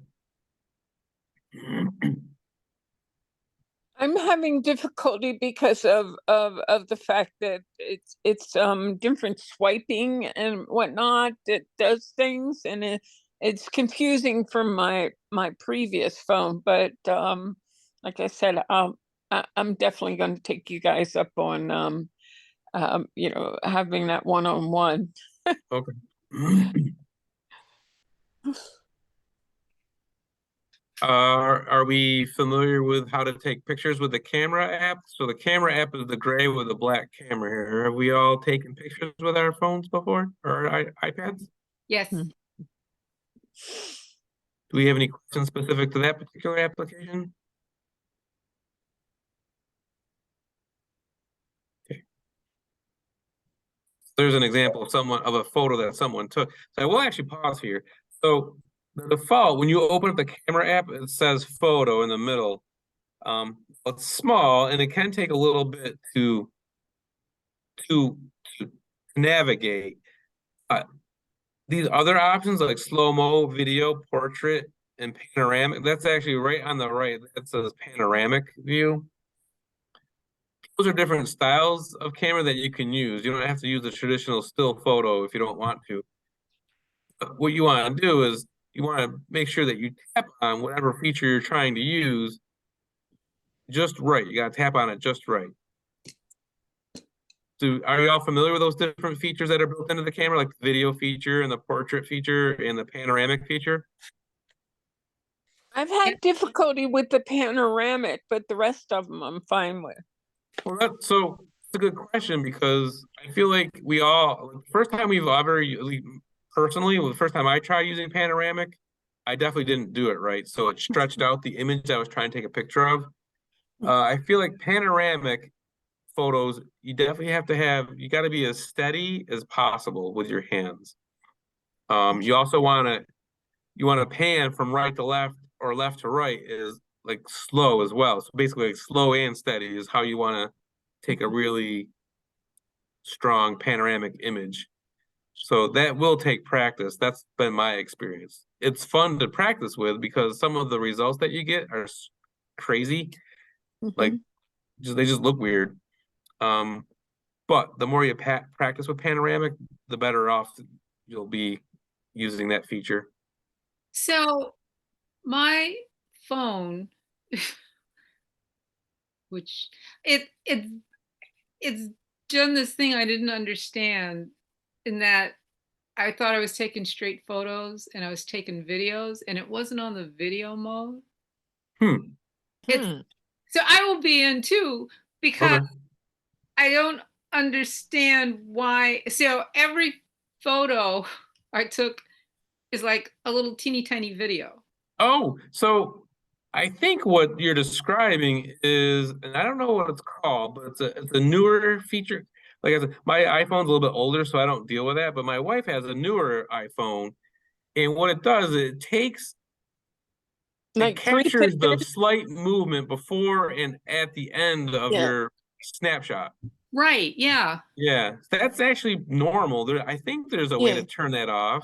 Speaker 4: I'm having difficulty because of the fact that it's different swiping and whatnot that does things, and it's confusing from my previous phone. But like I said, I'm definitely going to take you guys up on you know, having that one-on-one.
Speaker 1: Okay. Are we familiar with how to take pictures with the camera app? So the camera app is the gray with the black camera here. Have we all taken pictures with our phones before or our iPads?
Speaker 2: Yes.
Speaker 4: Hmm.
Speaker 1: Do we have any questions specific to that particular application? Okay. There's an example of a photo that someone took. So I will actually pause here. So the default, when you open up the camera app, it says photo in the middle. It's small and it can take a little bit to navigate. These other options like slow-mo, video, portrait, and panoramic, that's actually right on the right. That says panoramic view. Those are different styles of camera that you can use. You don't have to use a traditional still photo if you don't want to. But what you want to do is you want to make sure that you tap on whatever feature you're trying to use just right. You got to tap on it just right. So are you all familiar with those different features that are built into the camera, like the video feature and the portrait feature and the panoramic feature?
Speaker 4: I've had difficulty with the panoramic, but the rest of them I'm fine with.
Speaker 1: Well, that's a good question because I feel like we all, the first time we've ever, at least personally, the first time I tried using panoramic, I definitely didn't do it right. So it stretched out the image I was trying to take a picture of. I feel like panoramic photos, you definitely have to have, you got to be as steady as possible with your hands. You also want to pan from right to left or left to right is like slow as well. So basically like slow and steady is how you want to take a really strong panoramic image. So that will take practice. That's been my experience. It's fun to practice with because some of the results that you get are crazy. Like they just look weird. But the more you practice with panoramic, the better off you'll be using that feature.
Speaker 2: So my phone, which it's done this thing I didn't understand, in that I thought I was taking straight photos and I was taking videos and it wasn't on the video mode. So I will be in too because
Speaker 1: Okay.
Speaker 2: I don't understand why. So every photo I took is like a little teeny tiny video.
Speaker 1: Oh, so I think what you're describing is, and I don't know what it's called, but it's a newer feature. Like I said, my iPhone's a little bit older, so I don't deal with that. But my wife has a newer iPhone, and what it does, it
Speaker 4: Like
Speaker 1: captures the slight movement before and at the end of your snapshot.
Speaker 2: Right. Yeah.
Speaker 1: Yeah, that's actually normal. I think there's a way to turn that off.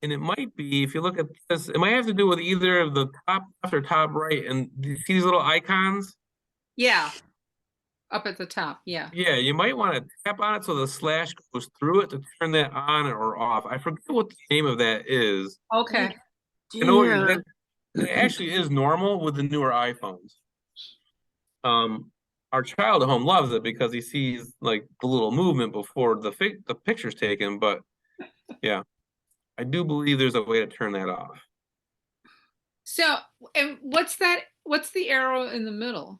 Speaker 1: And it might be, if you look at this, it might have to do with either of the top left or top right. And do you see these little icons?
Speaker 2: Yeah. Up at the top. Yeah.
Speaker 1: Yeah, you might want to tap on it so the slash goes through it to turn that on or off. I forget what the name of that is.
Speaker 2: Okay.
Speaker 1: You know, that it actually is normal with the newer iPhones. Our child at home loves it because he sees like the little movement before the picture's taken. But yeah, I do believe there's a way to turn that off.
Speaker 2: So, and what's that? What's the arrow in the middle?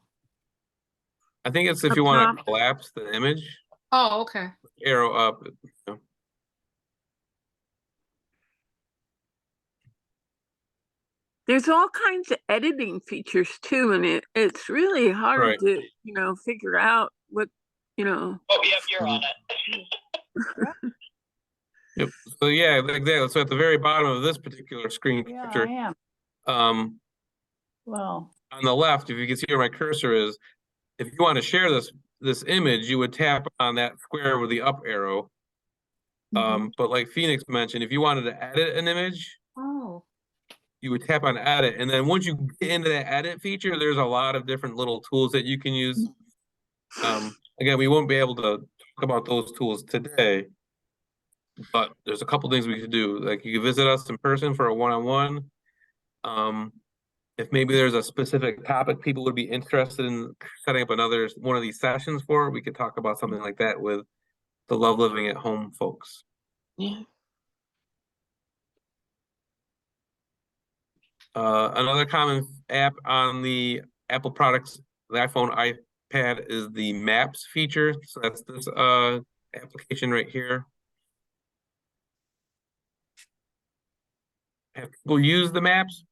Speaker 1: I think it's if you want to collapse the image.
Speaker 2: Oh, okay.
Speaker 1: Arrow up. You know.
Speaker 4: There's all kinds of editing features too, and it's really hard to, figure out what,
Speaker 5: Oh, yep, you're on it.
Speaker 1: Yep. So yeah, exactly. So at the very bottom of this particular screen capture,
Speaker 6: I am. Well,
Speaker 1: on the left, if you can see where my cursor is, if you want to share this image, you would tap on that square with the up arrow. But like Phoenix mentioned, if you wanted to edit an image, you would tap on edit. And then once you get into that edit feature, there's a lot of different little tools that you can use. Again, we won't be able to talk about those tools today, but there's a couple things we could do. Like you can visit us in person for a one-on-one. If maybe there's a specific topic people would be interested in setting up one of these sessions for, we could talk about something like that with the Love Living at Home folks.
Speaker 4: Yeah.
Speaker 1: Another common app on the Apple products, the iPhone, iPad, is the Maps feature. So that's this application right here. Have people used the Maps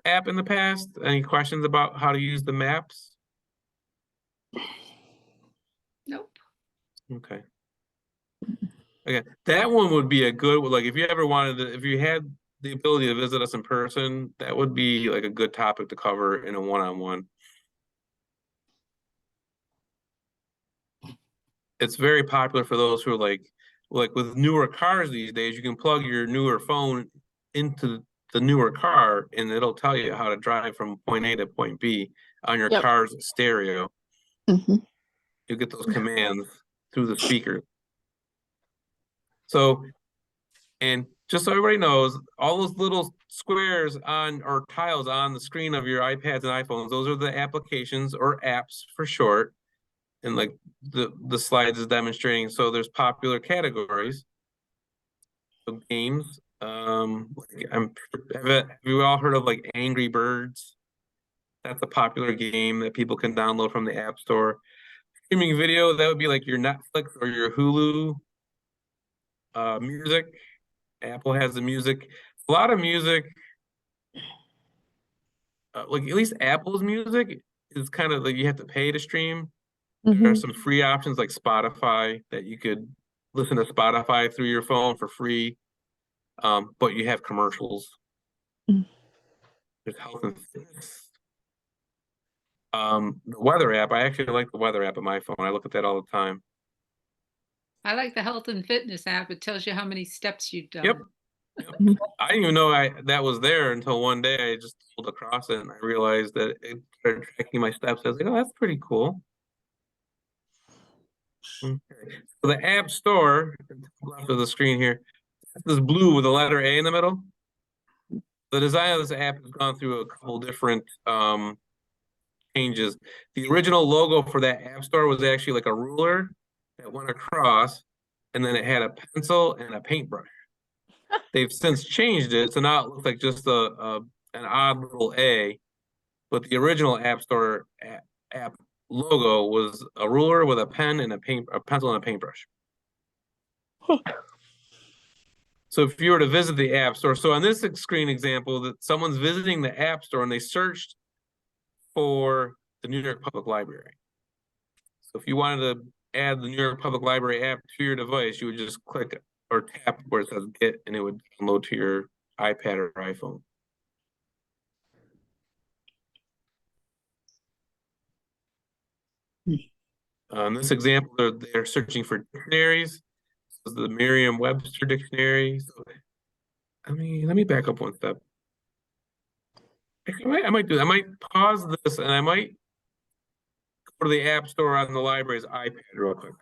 Speaker 1: app in the past? Any questions about how to use the Maps?
Speaker 2: Nope.
Speaker 1: Okay. Okay, that one would be a good, like, if you ever wanted to, if you had the ability to visit us in person, that would be like a good topic to cover in a one-on-one. It's very popular for those who are like with newer cars these days, you can plug your newer phone into the newer car and it'll tell you how to drive from point A to point B on your car's stereo. You get those commands through the speaker. So, and just so everybody knows, all those little squares on or tiles on the screen of your iPads and iPhones, those are the applications or apps for short. And like the slides is demonstrating, so there's popular categories. So games, have you all heard of like Angry Birds? That's a popular game that people can download from the App Store. Streaming video, that would be like your Netflix or your Hulu. Music, Apple has the music. A lot of music, like at least Apple's music is kind of like you have to pay to stream. There are some free options like Spotify that you could listen to Spotify through your phone for free, but you have commercials. There's health and fitness. The weather app, I actually like the weather app on my phone. I look at that all the time.
Speaker 2: I like the health and fitness app. It tells you how many steps you've done.
Speaker 1: Yep. I didn't even know that was there until one day I just stumbled across it and I realized that it started tracking my steps. I was like, oh, that's pretty cool. Okay. So the App Store, left of the screen here, this blue with the letter A in the middle. The design of this app has gone through a couple different changes. The original logo for that App Store was actually like a ruler that went across, and then it had a pencil and a paintbrush. They've since changed it, so now it looks like just an odd little A. But the original App Store app logo was a ruler with a pen and a pencil and a paintbrush. So if you were to visit the App Store, so on this screen example, that someone's visiting the App Store and they searched for the New York Public Library. So if you wanted to add the New York Public Library app to your device, you would just click or tap where it says get, and it would download to your iPad or iPhone. In this example, they're searching for dictionaries. This is the Merriam-Webster dictionary. So, I mean, let me back up one step. I might pause this and I might go to the App Store on the library's iPad real quick.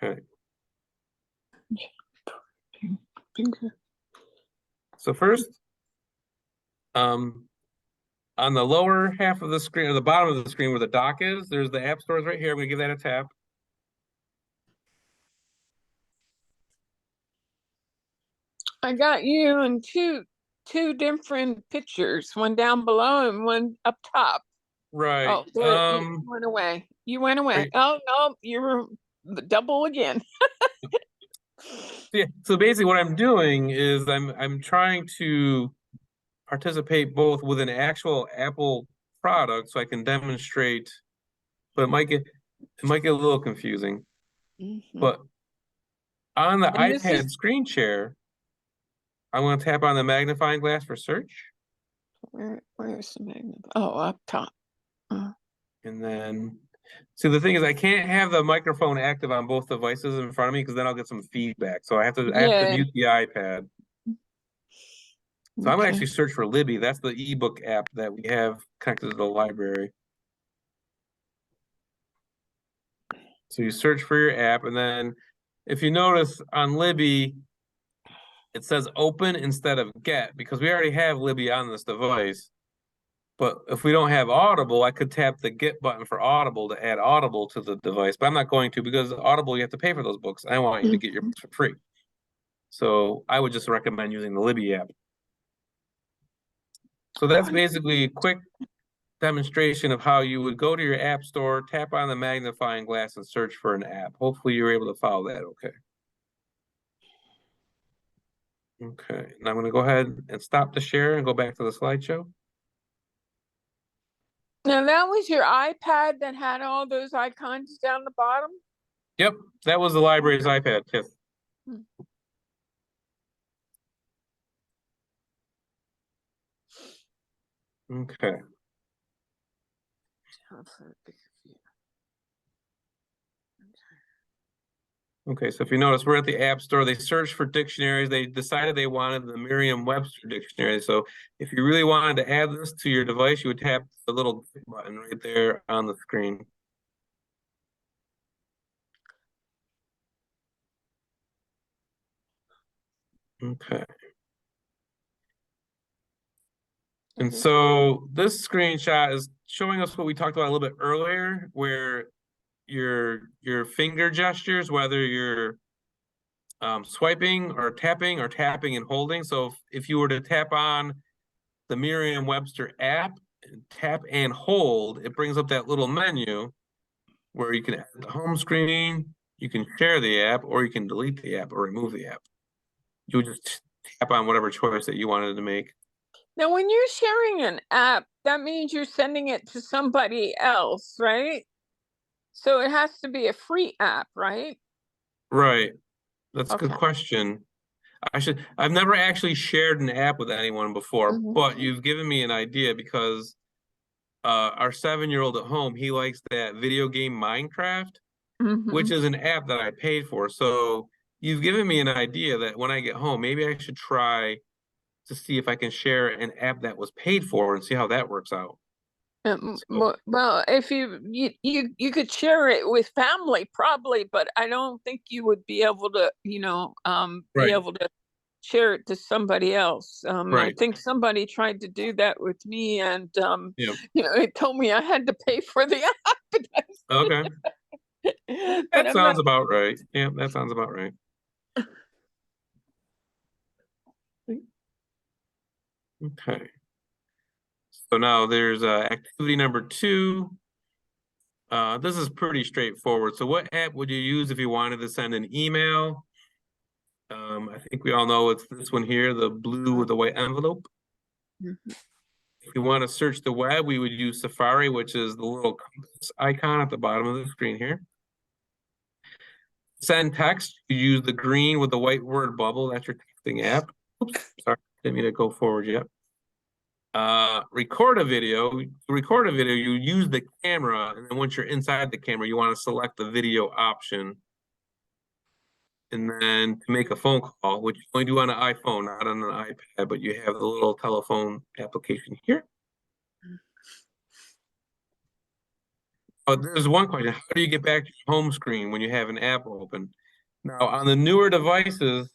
Speaker 1: Okay. So first, on the lower half of the screen, or the bottom of the screen where the dock is, there's the App Stores right here. I'm gonna give that a tap.
Speaker 4: I got you in two different pictures, one down below and one up top.
Speaker 1: Right.
Speaker 4: Oh, you went away. You went away. Oh no, you were double again.
Speaker 1: Yeah. So basically, what I'm doing is I'm trying to participate both with an actual Apple product, so I can demonstrate. But it might get a little confusing. But on the iPad screen share, I'm going to tap on the magnifying glass for search.
Speaker 4: Where's the magnifying? Oh, up top.
Speaker 1: And then, see, the thing is, I can't have the microphone active on both devices in front of me because then I'll get some feedback. So I have to mute the iPad. So I'm going to actually search for Libby. That's the ebook app that we have connected to the library. So you search for your app, and then if you notice on Libby, it says open instead of get because we already have Libby on this device. But if we don't have Audible, I could tap the Get button for Audible to add Audible to the device, but I'm not going to because Audible, you have to pay for those books. I want you to get your books for free. So I would just recommend using the Libby app. So that's basically a quick demonstration of how you would go to your app store, tap on the magnifying glass and search for an app. Hopefully you're able to follow that okay. Okay, and I'm going to go ahead and stop the share and go back to the slideshow.
Speaker 4: Now that was your iPad that had all those icons down the bottom?
Speaker 1: Yep, that was the library's iPad, Tiff. Okay. Okay, so if you notice, we're at the App Store. They searched for dictionaries. They decided they wanted the Merriam-Webster dictionary. So if you really wanted to add this to your device, you would tap the little button right there on the screen. Okay. And so this screenshot is showing us what we talked about a little bit earlier, where your finger gestures, whether you're swiping or tapping and holding. So if you were to tap on the Merriam-Webster app, tap and hold, it brings up that little menu where you can add the home screen, you can share the app, or you can delete the app or remove the app. You would just tap on whatever choice that you wanted to make.
Speaker 4: Now, when you're sharing an app, that means you're sending it to somebody else, right? So it has to be a free app, right?
Speaker 1: Right. That's a good question. I've never actually shared an app with anyone before, but you've given me an idea because our 7-year-old at home, he likes that video game Minecraft, which is an app that I paid for. So you've given me an idea that when I get home, maybe I should try to see if I can share an app that was paid for and see how that works out.
Speaker 4: Well, if you could share it with family probably, but I don't think you would be able to, be able to share it to somebody else. I think somebody tried to do that with me, and it told me I had to pay for the app.
Speaker 1: Okay, that sounds about right. Yeah, that sounds about right. Okay. So now there's activity number 2. This is pretty straightforward. So what app would you use if you wanted to send an email? I think we all know it's this one here, the blue with the white envelope. If you want to search the web, we would use Safari, which is the little compass icon at the bottom of the screen here. Send text, you use the green with the white word bubble. That's your texting app. Oops, sorry, didn't mean to go forward yet. Record a video. You use the camera, and then once you're inside the camera, you want to select the video option. And then to make a phone call, which you only do on an iPhone, not on an iPad, but you have the little telephone application here. Oh, there's one question. How do you get back to your home screen when you have an app open? Now, on the newer devices,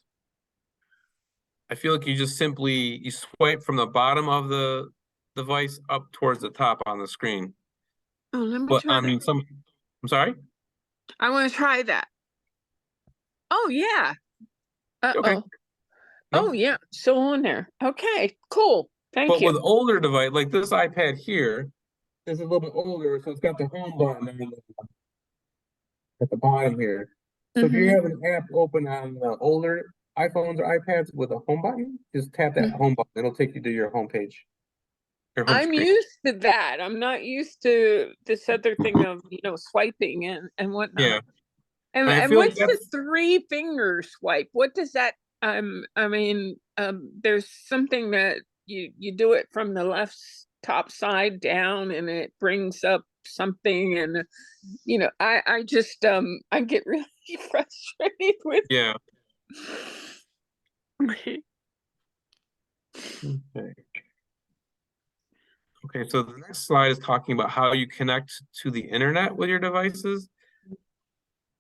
Speaker 1: I feel like you just simply swipe from the bottom of the device up towards the top on the screen.
Speaker 4: Oh, let me try that.
Speaker 1: I'm sorry?
Speaker 4: I want to try that. Oh, yeah.
Speaker 1: Okay. No?
Speaker 4: Oh, yeah. So on there. Okay, cool. Thank you.
Speaker 1: But with older device, like this iPad here, is a little bit older, so it's got the home button at the bottom here. So if you have an app open on the older iPhones or iPads with a home button, just tap that home button. It'll take you to your home page.
Speaker 4: I'm used to that. I'm not used to this other thing of, swiping and whatnot.
Speaker 1: Yeah.
Speaker 4: And what's the 3-finger swipe? What does that, there's something that you do it from the left top side down and it brings up something, and I just I get really frustrated with
Speaker 1: Okay, so the next slide is talking about how you connect to the internet with your devices.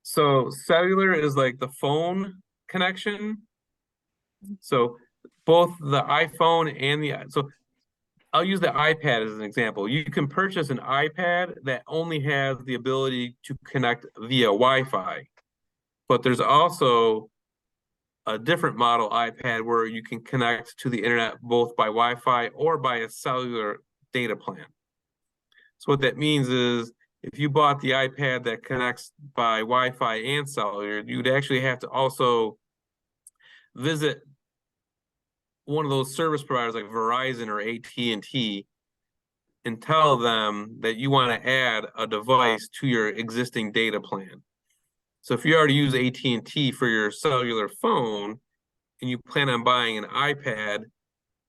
Speaker 1: So cellular is like the phone connection. So both the iPhone and I'll use the iPad as an example. You can purchase an iPad that only has the ability to connect via Wi-Fi, but there's also a different model iPad where you can connect to the internet both by Wi-Fi or by a cellular data plan. So what that means is if you bought the iPad that connects by Wi-Fi and cellular, you'd actually have to also visit one of those service providers like Verizon or AT&T and tell them that you want to add a device to your existing data plan. So if you already use AT&T for your cellular phone and you plan on buying an iPad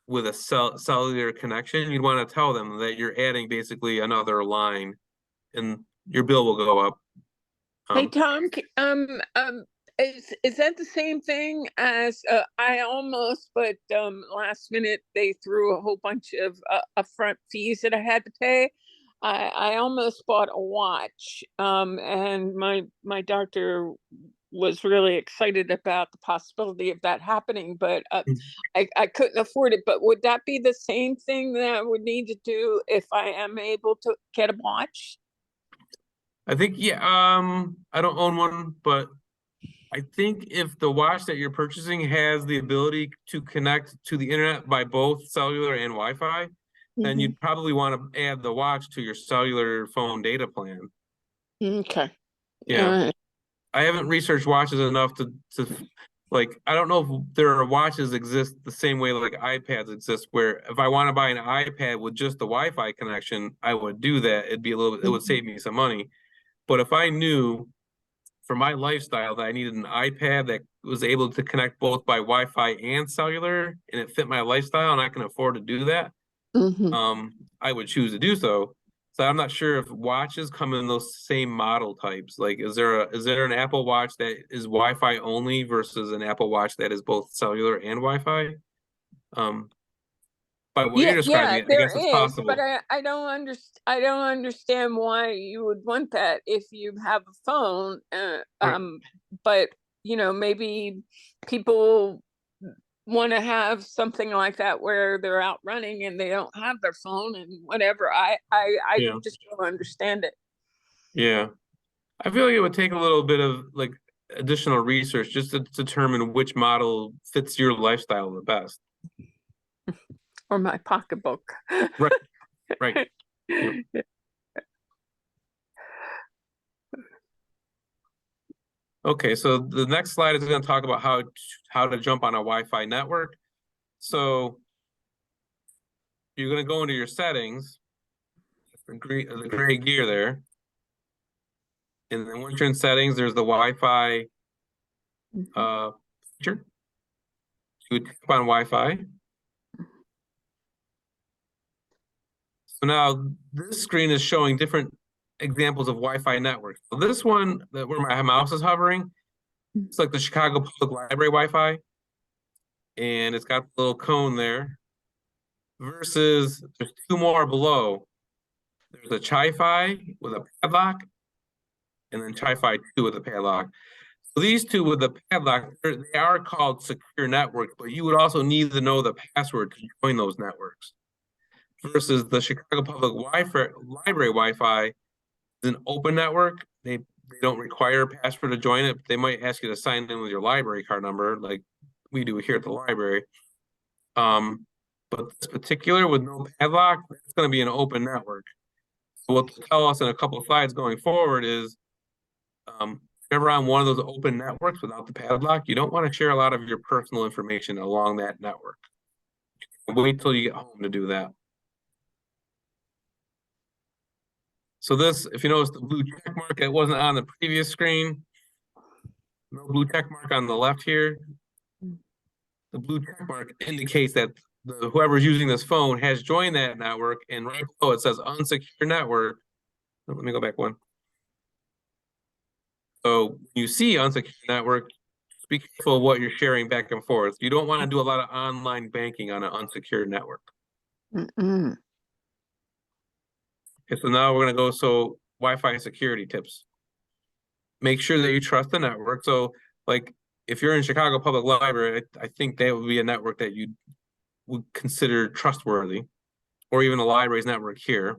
Speaker 1: with a cellular connection, you'd want to tell them that you're adding basically another line and your bill will go up.
Speaker 4: Hey, Tom, is that the same thing as I almost, but last minute they threw a whole bunch of upfront fees that I had to pay. I almost bought a watch, and my doctor was really excited about the possibility of that happening, but I couldn't afford it. But would that be the same thing that I would need to do if I am able to get a watch?
Speaker 1: I think, yeah, I don't own one, but I think if the watch that you're purchasing has the ability to connect to the internet by both cellular and Wi-Fi, then you'd probably want to add the watch to your cellular phone data plan.
Speaker 4: Okay.
Speaker 1: Yeah. I haven't researched watches enough to like, I don't know if there are watches exist the same way like iPads exist, where if I want to buy an iPad with just the Wi-Fi connection, I would do that. It'd be a little bit, it would save me some money. But if I knew for my lifestyle that I needed an iPad that was able to connect both by Wi-Fi and cellular, and it fit my lifestyle and I can afford to do that, I would choose to do so. So I'm not sure if watches come in those same model types. Like, is there an Apple Watch that is Wi-Fi only versus an Apple Watch that is both cellular and Wi-Fi? By what you're describing, I guess it's possible.
Speaker 4: But I don't understand why you would want that if you have a phone. But you know, maybe people want to have something like that where they're out running and they don't have their phone and whatever. I just don't understand it.
Speaker 1: Yeah, I feel like it would take a little bit of like additional research just to determine which model fits your lifestyle the best.
Speaker 4: Or my pocketbook.
Speaker 1: Right. Yep. Okay, so the next slide is going to talk about how to jump on a Wi-Fi network. So you're going to go into your settings, the gray gear there. And then once you're in settings, there's the Wi-Fi feature. You would tap on Wi-Fi. So now this screen is showing different examples of Wi-Fi networks. So this one, where my mouse is hovering, it's like the Chicago Public Library Wi-Fi. And it's got the little cone there. Versus there's two more below. There's a Chi-Fi with a padlock, and then Chi-Fi 2 with a padlock. So these two with the padlock, they are called secure networks, but you would also need to know the password to join those networks. Versus the Chicago Public Library Wi-Fi is an open network. They don't require a password to join it. But they might ask you to sign in with your library card number, like we do here at the library. But this particular with no padlock, it's going to be an open network. So what they'll tell us in a couple of slides going forward is, if you're ever on one of those open networks without the padlock, you don't want to share a lot of your personal information along that network. Wait till you get home to do that. So this, if you notice the blue check mark, it wasn't on the previous screen. No blue check mark on the left here. The blue check mark indicates that whoever's using this phone has joined that network, and right below it says unsecure network. Let me go back one. So when you see unsecure network, be careful of what you're sharing back and forth. You don't want to do a lot of online banking on an unsecured network. Okay, so now we're going to go, Wi-Fi security tips. Make sure that you trust the network. So like if you're in Chicago Public Library, I think that would be a network that you would consider trustworthy. or even the library's network here.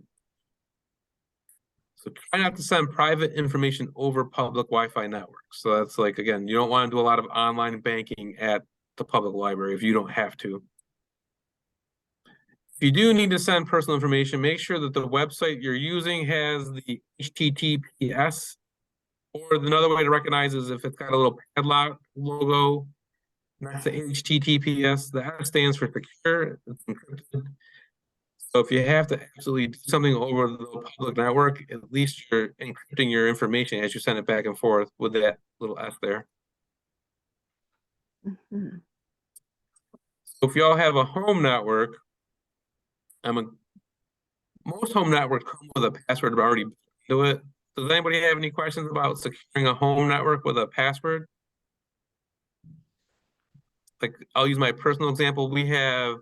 Speaker 1: So try not to send private information over public Wi-Fi networks. So that's like, again, you don't want to do a lot of online banking at the public library if you don't have to. If you do need to send personal information, make sure that the website you're using has the HTTPS, or another way to recognize is if it's got a little padlock logo next to HTTPS. The S stands for secure, it's encrypted. So if you have to absolutely do something over the public network, at least you're encrypting your information as you send it back and forth with that little S there.
Speaker 4: Mm-hmm.
Speaker 1: So if y'all have a home network, most home networks come with a password already to it. Does anybody have any questions about securing a home network with a password? Like, I'll use my personal example. We have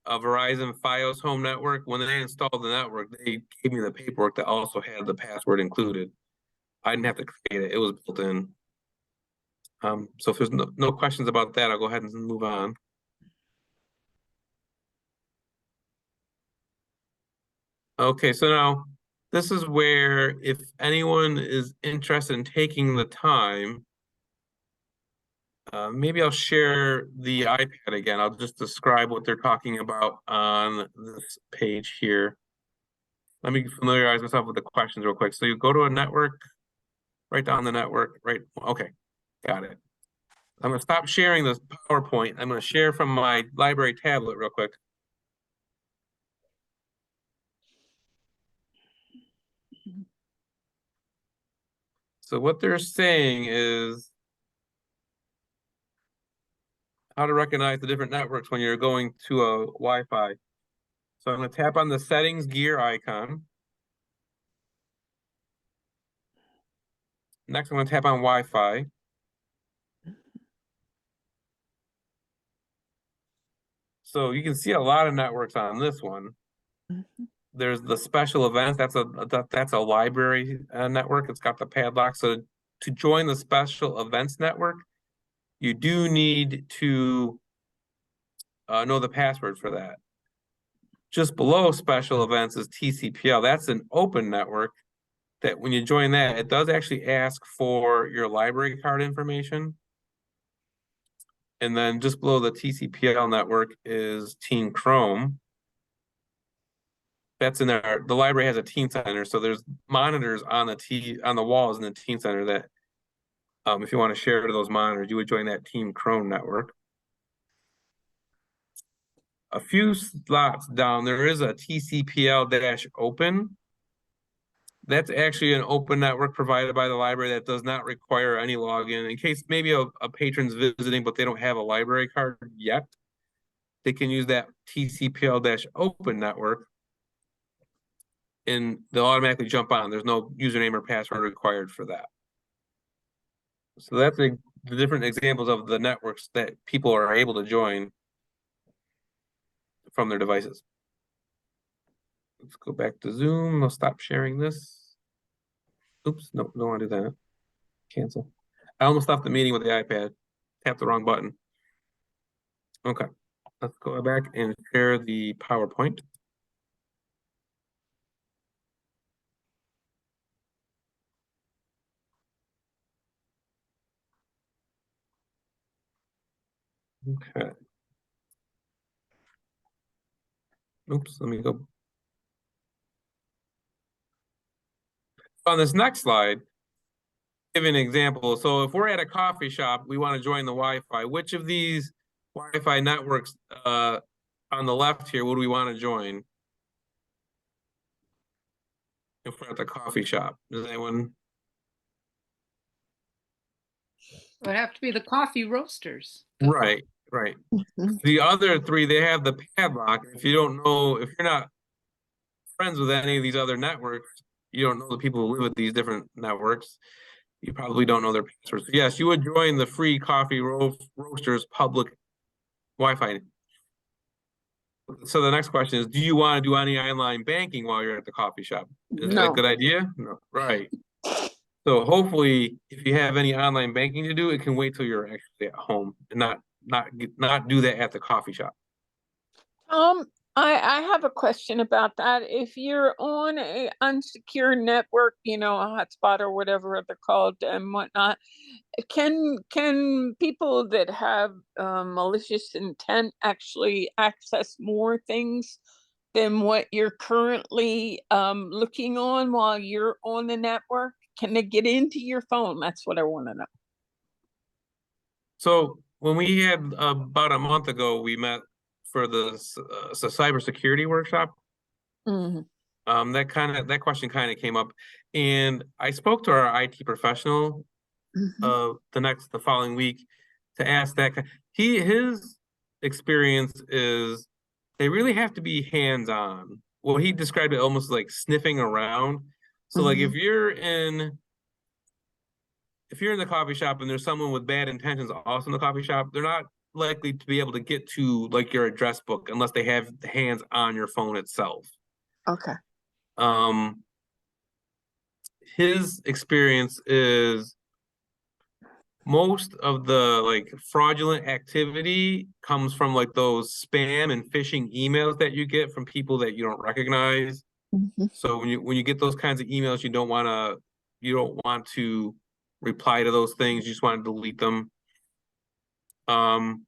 Speaker 1: a Verizon Fios home network. When they installed the network, they gave me the paperwork that also had the password included. I didn't have to create it. It was built in. So if there's no questions about that, I'll go ahead and move on. Okay, so now this is where if anyone is interested in taking the time, maybe I'll share the iPad again. I'll just describe what they're talking about on this page here. Let me familiarize myself with the questions real quick. So you go to a network, write down the network, right? Okay, got it. I'm gonna stop sharing this PowerPoint. I'm gonna share from my library tablet real quick. So what they're saying is how to recognize the different networks when you're going to a Wi-Fi. So I'm gonna tap on the settings gear icon. Next, I'm gonna tap on Wi-Fi. So you can see a lot of networks on this one. There's the special events. That's a library network. It's got the padlock. So to join the special events network, you do need to know the password for that. Just below special events is TCPL. That's an open network that when you join that, it does actually ask for your library card information. And then just below the TCPL network is Team Chrome. That's in there. The library has a teen center, so there's monitors on the walls in the teen center that, if you want to share those monitors, you would join that Team Chrome network. A few slots down, there is a TCPL-open. That's actually an open network provided by the library that does not require any login. In case maybe a patron's visiting, but they don't have a library card yet, they can use that TCPL-open network and they'll automatically jump on. There's no username or password required for that. So that's the different examples of the networks that people are able to join from their devices. Let's go back to Zoom. I'll stop sharing this. Oops, no, don't want to do that. Cancel. I almost stopped the meeting with the iPad. Tapped the wrong button. Okay, let's go back and share the PowerPoint. Okay. Oops, let me go. On this next slide, give an example. So if we're at a coffee shop, we want to join the Wi-Fi. Which of these Wi-Fi networks on the left here would we want to join? If we're at the coffee shop, does anyone?
Speaker 2: It would have to be the coffee roasters.
Speaker 1: Right, right. The other three, they have the padlock. If you don't know, if you're not friends with any of these other networks, you don't know the people who live at these different networks, you probably don't know their passwords. So yes, you would join the free coffee roasters public Wi-Fi. So the next question is, do you want to do any online banking while you're at the coffee shop? Is that a good idea? No, right. So hopefully, if you have any online banking to do, it can wait till you're actually at home and not do that at the coffee shop.
Speaker 4: I have a question about that. If you're on a unsecured network, you know, a hotspot or whatever they're called and whatnot, can people that have malicious intent actually access more things than what you're currently looking on while you're on the network? Can they get into your phone? That's what I want to know.
Speaker 1: So when we had about a month ago, we met for the cybersecurity workshop.
Speaker 4: Mhm.
Speaker 1: That question kind of came up, and I spoke to our IT professional
Speaker 4: Mhm.
Speaker 1: the following week to ask that. His experience is they really have to be hands-on. Well, he described it almost like sniffing around. So like if
Speaker 4: Mhm.
Speaker 1: you're in the coffee shop and there's someone with bad intentions also in the coffee shop, they're not likely to be able to get to like your address book unless they have the hands on your phone itself.
Speaker 4: Okay.
Speaker 1: His experience is most of the like fraudulent activity comes from like those spam and phishing emails that you get from people that you don't recognize.
Speaker 4: Mhm.
Speaker 1: So when you get those kinds of emails, you don't want to reply to those things. You just want to delete them. So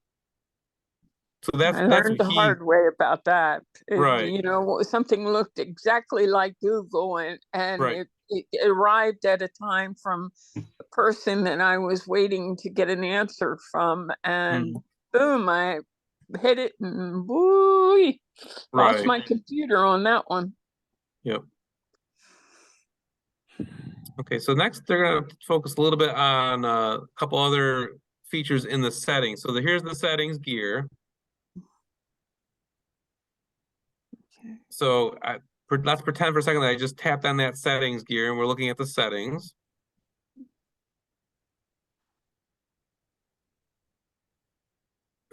Speaker 1: that's
Speaker 4: I
Speaker 1: what
Speaker 4: learned the
Speaker 1: he
Speaker 4: hard way about that.
Speaker 1: right,
Speaker 4: You know, something looked exactly like Google, and
Speaker 1: right.
Speaker 4: it arrived at a time from the person that I was waiting to get an answer from, and boom, I hit it and woo, lost
Speaker 1: Right.
Speaker 4: my computer on that one.
Speaker 1: Yep. Okay, so next they're gonna focus a little bit on a couple other features in the settings. So here's the settings gear.
Speaker 4: Okay.
Speaker 1: So let's pretend for a second that I just tapped on that settings gear and we're looking at the settings.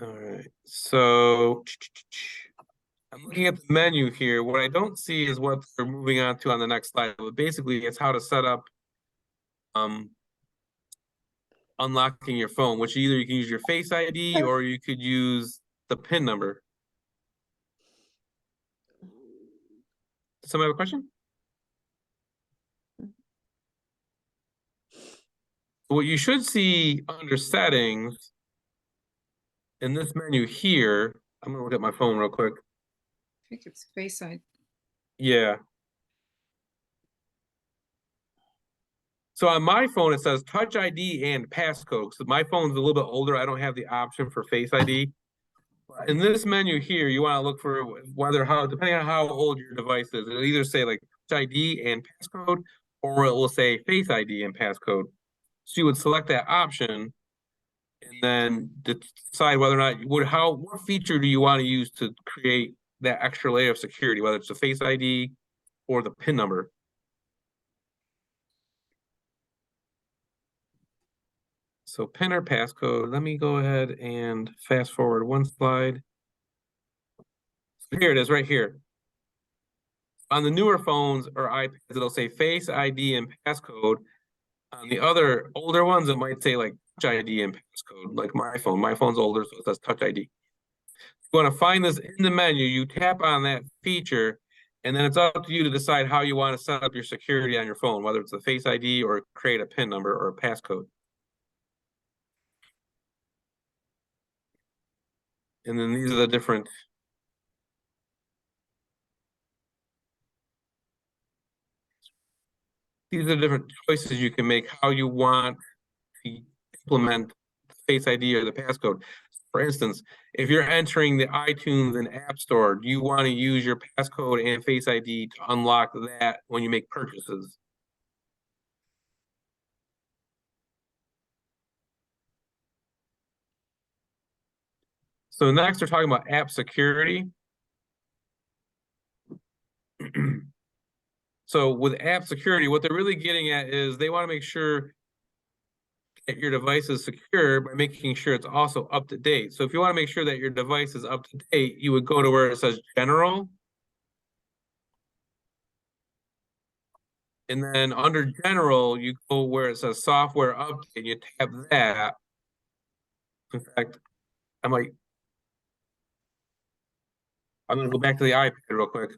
Speaker 1: All right, so I'm looking at the menu here. What I don't see is what they're moving on to on the next slide, but basically it's how to set up unlocking your phone, which either you can use your Face ID or you could use the PIN number. Does somebody have a question? What you should see under settings in this menu here, I'm gonna look at my phone real quick.
Speaker 2: I think it's Face ID.
Speaker 1: Yeah. So on my phone, it says Touch ID and passcode. So my phone's a little bit older. I don't have the option for Face ID. In this menu here, you want to look for depending on how old your device is, it'll either say like Touch ID and passcode, or it will say Face ID and passcode. So you would select that option and then decide whether or not what feature do you want to use to create that extra layer of security, whether it's the Face ID or the PIN number. So PIN or passcode, let me go ahead and fast forward one slide. So here it is right here. On the newer phones or iPads, it'll say Face ID and passcode. On the other older ones, it might say like Touch ID and passcode, like my phone. My phone's older, so it says Touch ID. You want to find this in the menu, you tap on that feature, and then it's up to you to decide how you want to set up your security on your phone, whether it's a Face ID or create a PIN number or a passcode. And then these are the different choices you can make how you want to implement the Face ID or the passcode. For instance, if you're entering the iTunes and App Store, do you want to use your passcode and Face ID to unlock that when you make purchases? So next, we're talking about app security. So with app security, what they're really getting at is they want to make sure that your device is secure by making sure it's also up to date. So if you want to make sure that your device is up to date, you would go to where it says General. And then under General, you go where it says Software Update, and you tap that. In fact, I might I'm gonna go back to the iPad real quick.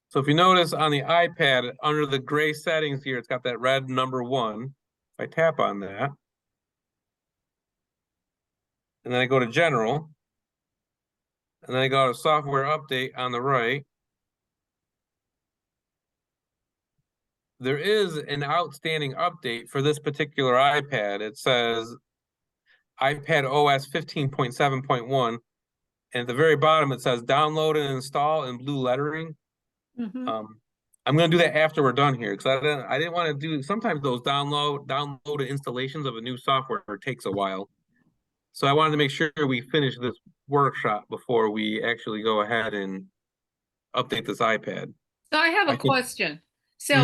Speaker 1: So if you notice on the iPad, under the gray settings here, it's got that red number 1. If I tap on that, and then I go to General, and then I go to Software Update on the right, there is an outstanding update for this particular iPad. It says iPad OS 15.7.1, and at the very bottom it says download and install in blue lettering. I'm gonna do that after we're done here, because I didn't want to do, sometimes those download installations of a new software takes a while. So I wanted to make sure we finish this workshop before we actually go ahead and update this iPad.
Speaker 2: So I have a question. So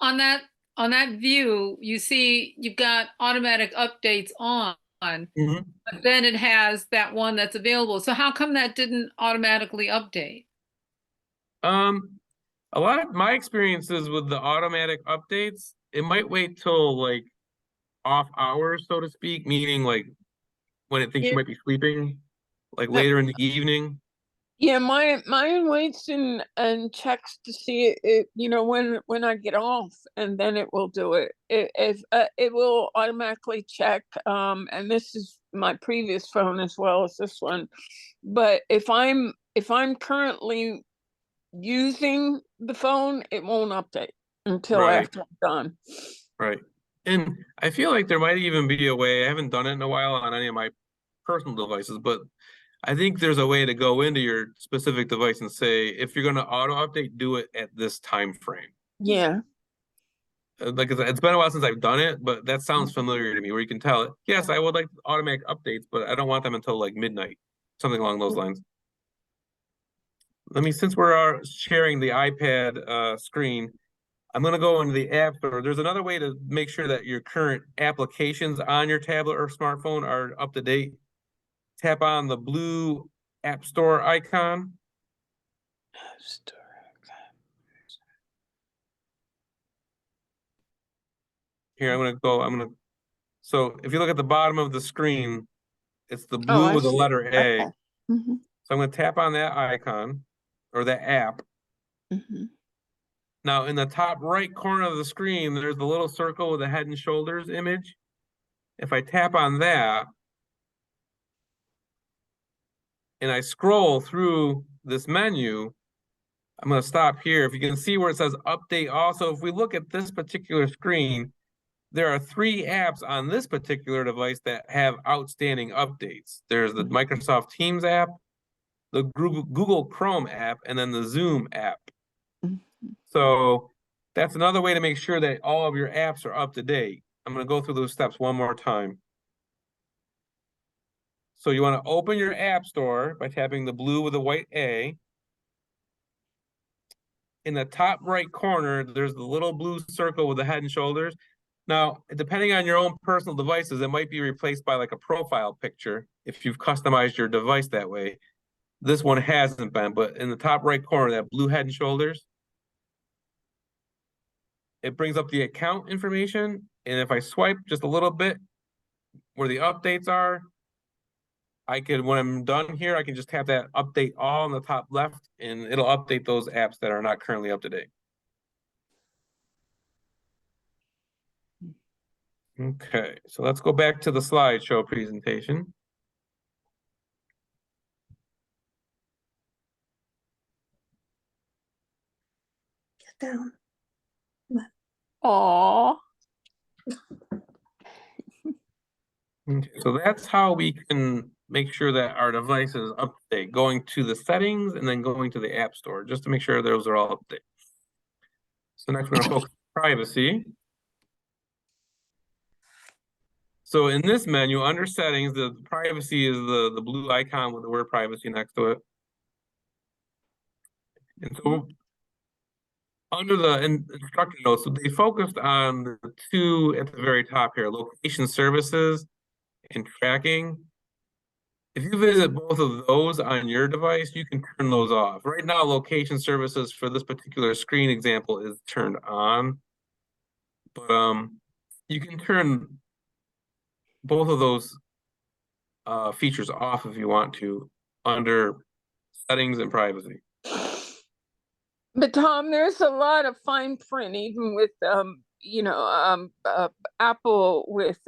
Speaker 2: on that view, you see you've got automatic updates on, but then it has that one that's available. So how come that didn't automatically update?
Speaker 1: A lot of my experiences with the automatic updates, it might wait till like off hours, so to speak, meaning like when it thinks you might be sleeping, like later in the evening.
Speaker 4: Yeah, mine waits and checks to see it, you know, when I get off, and then it will do it. It will automatically check, and this is my previous phone as well as this one. But if I'm currently using the phone, it won't update until after I'm done.
Speaker 1: Right. And I feel like there might even be a way, I haven't done it in a while on any of my personal devices, but I think there's a way to go into your specific device and say, if you're going to auto update, do it at this time frame.
Speaker 4: Yeah.
Speaker 1: Like it's been a while since I've done it, but that sounds familiar to me, where you can tell it, yes, I would like automatic updates, but I don't want them until like midnight, something along those lines. Let me, since we're sharing the iPad screen, I'm going to go into the App Store. There's another way to make sure that your current applications on your tablet or smartphone are up to date. Tap on the blue App Store icon.
Speaker 4: App Store.
Speaker 1: Here, so if you look at the bottom of the screen, it's the blue with the letter A.
Speaker 4: Okay.
Speaker 1: So I'm going to tap on that icon, or that app. Now, in the top right corner of the screen, there's the little circle with the head and shoulders image. If I tap on that, and I scroll through this menu, I'm going to stop here. If you can see where it says update also, if we look at this particular screen, there are 3 apps on this particular device that have outstanding updates. There's the Microsoft Teams app, the Google Chrome app, and then the Zoom app. So that's another way to make sure that all of your apps are up to date. I'm going to go through those steps one more time. So you want to open your App Store by tapping the blue with the white A. In the top right corner, there's the little blue circle with the head and shoulders. Now, depending on your own personal devices, it might be replaced by like a profile picture if you've customized your device that way. This one hasn't been, but in the top right corner, that blue head and shoulders, it brings up the account information. And if I swipe just a little bit where the updates are, I can, when I'm done here, I can just tap that update all on the top left, and it'll update those apps that are not currently up to date. Okay, so let's go back to the slideshow presentation.
Speaker 3: Get down.
Speaker 4: Aww.
Speaker 1: Okay, so that's how we can make sure that our device is up to date, going to the settings and then going to the App Store, just to make sure those are all up to date. So next we're going to focus on privacy. So in this menu, under settings, the privacy is the blue icon with the word privacy next to it. And so under the instruction notes, so they focused on the 2 at the very top here, location services and tracking. If you visit both of those on your device, you can turn those off. Right now, location services for this particular screen example is turned on. But you can turn both of those features off if you want to under settings and privacy.
Speaker 4: But Tom, there's a lot of fine print, even with Apple with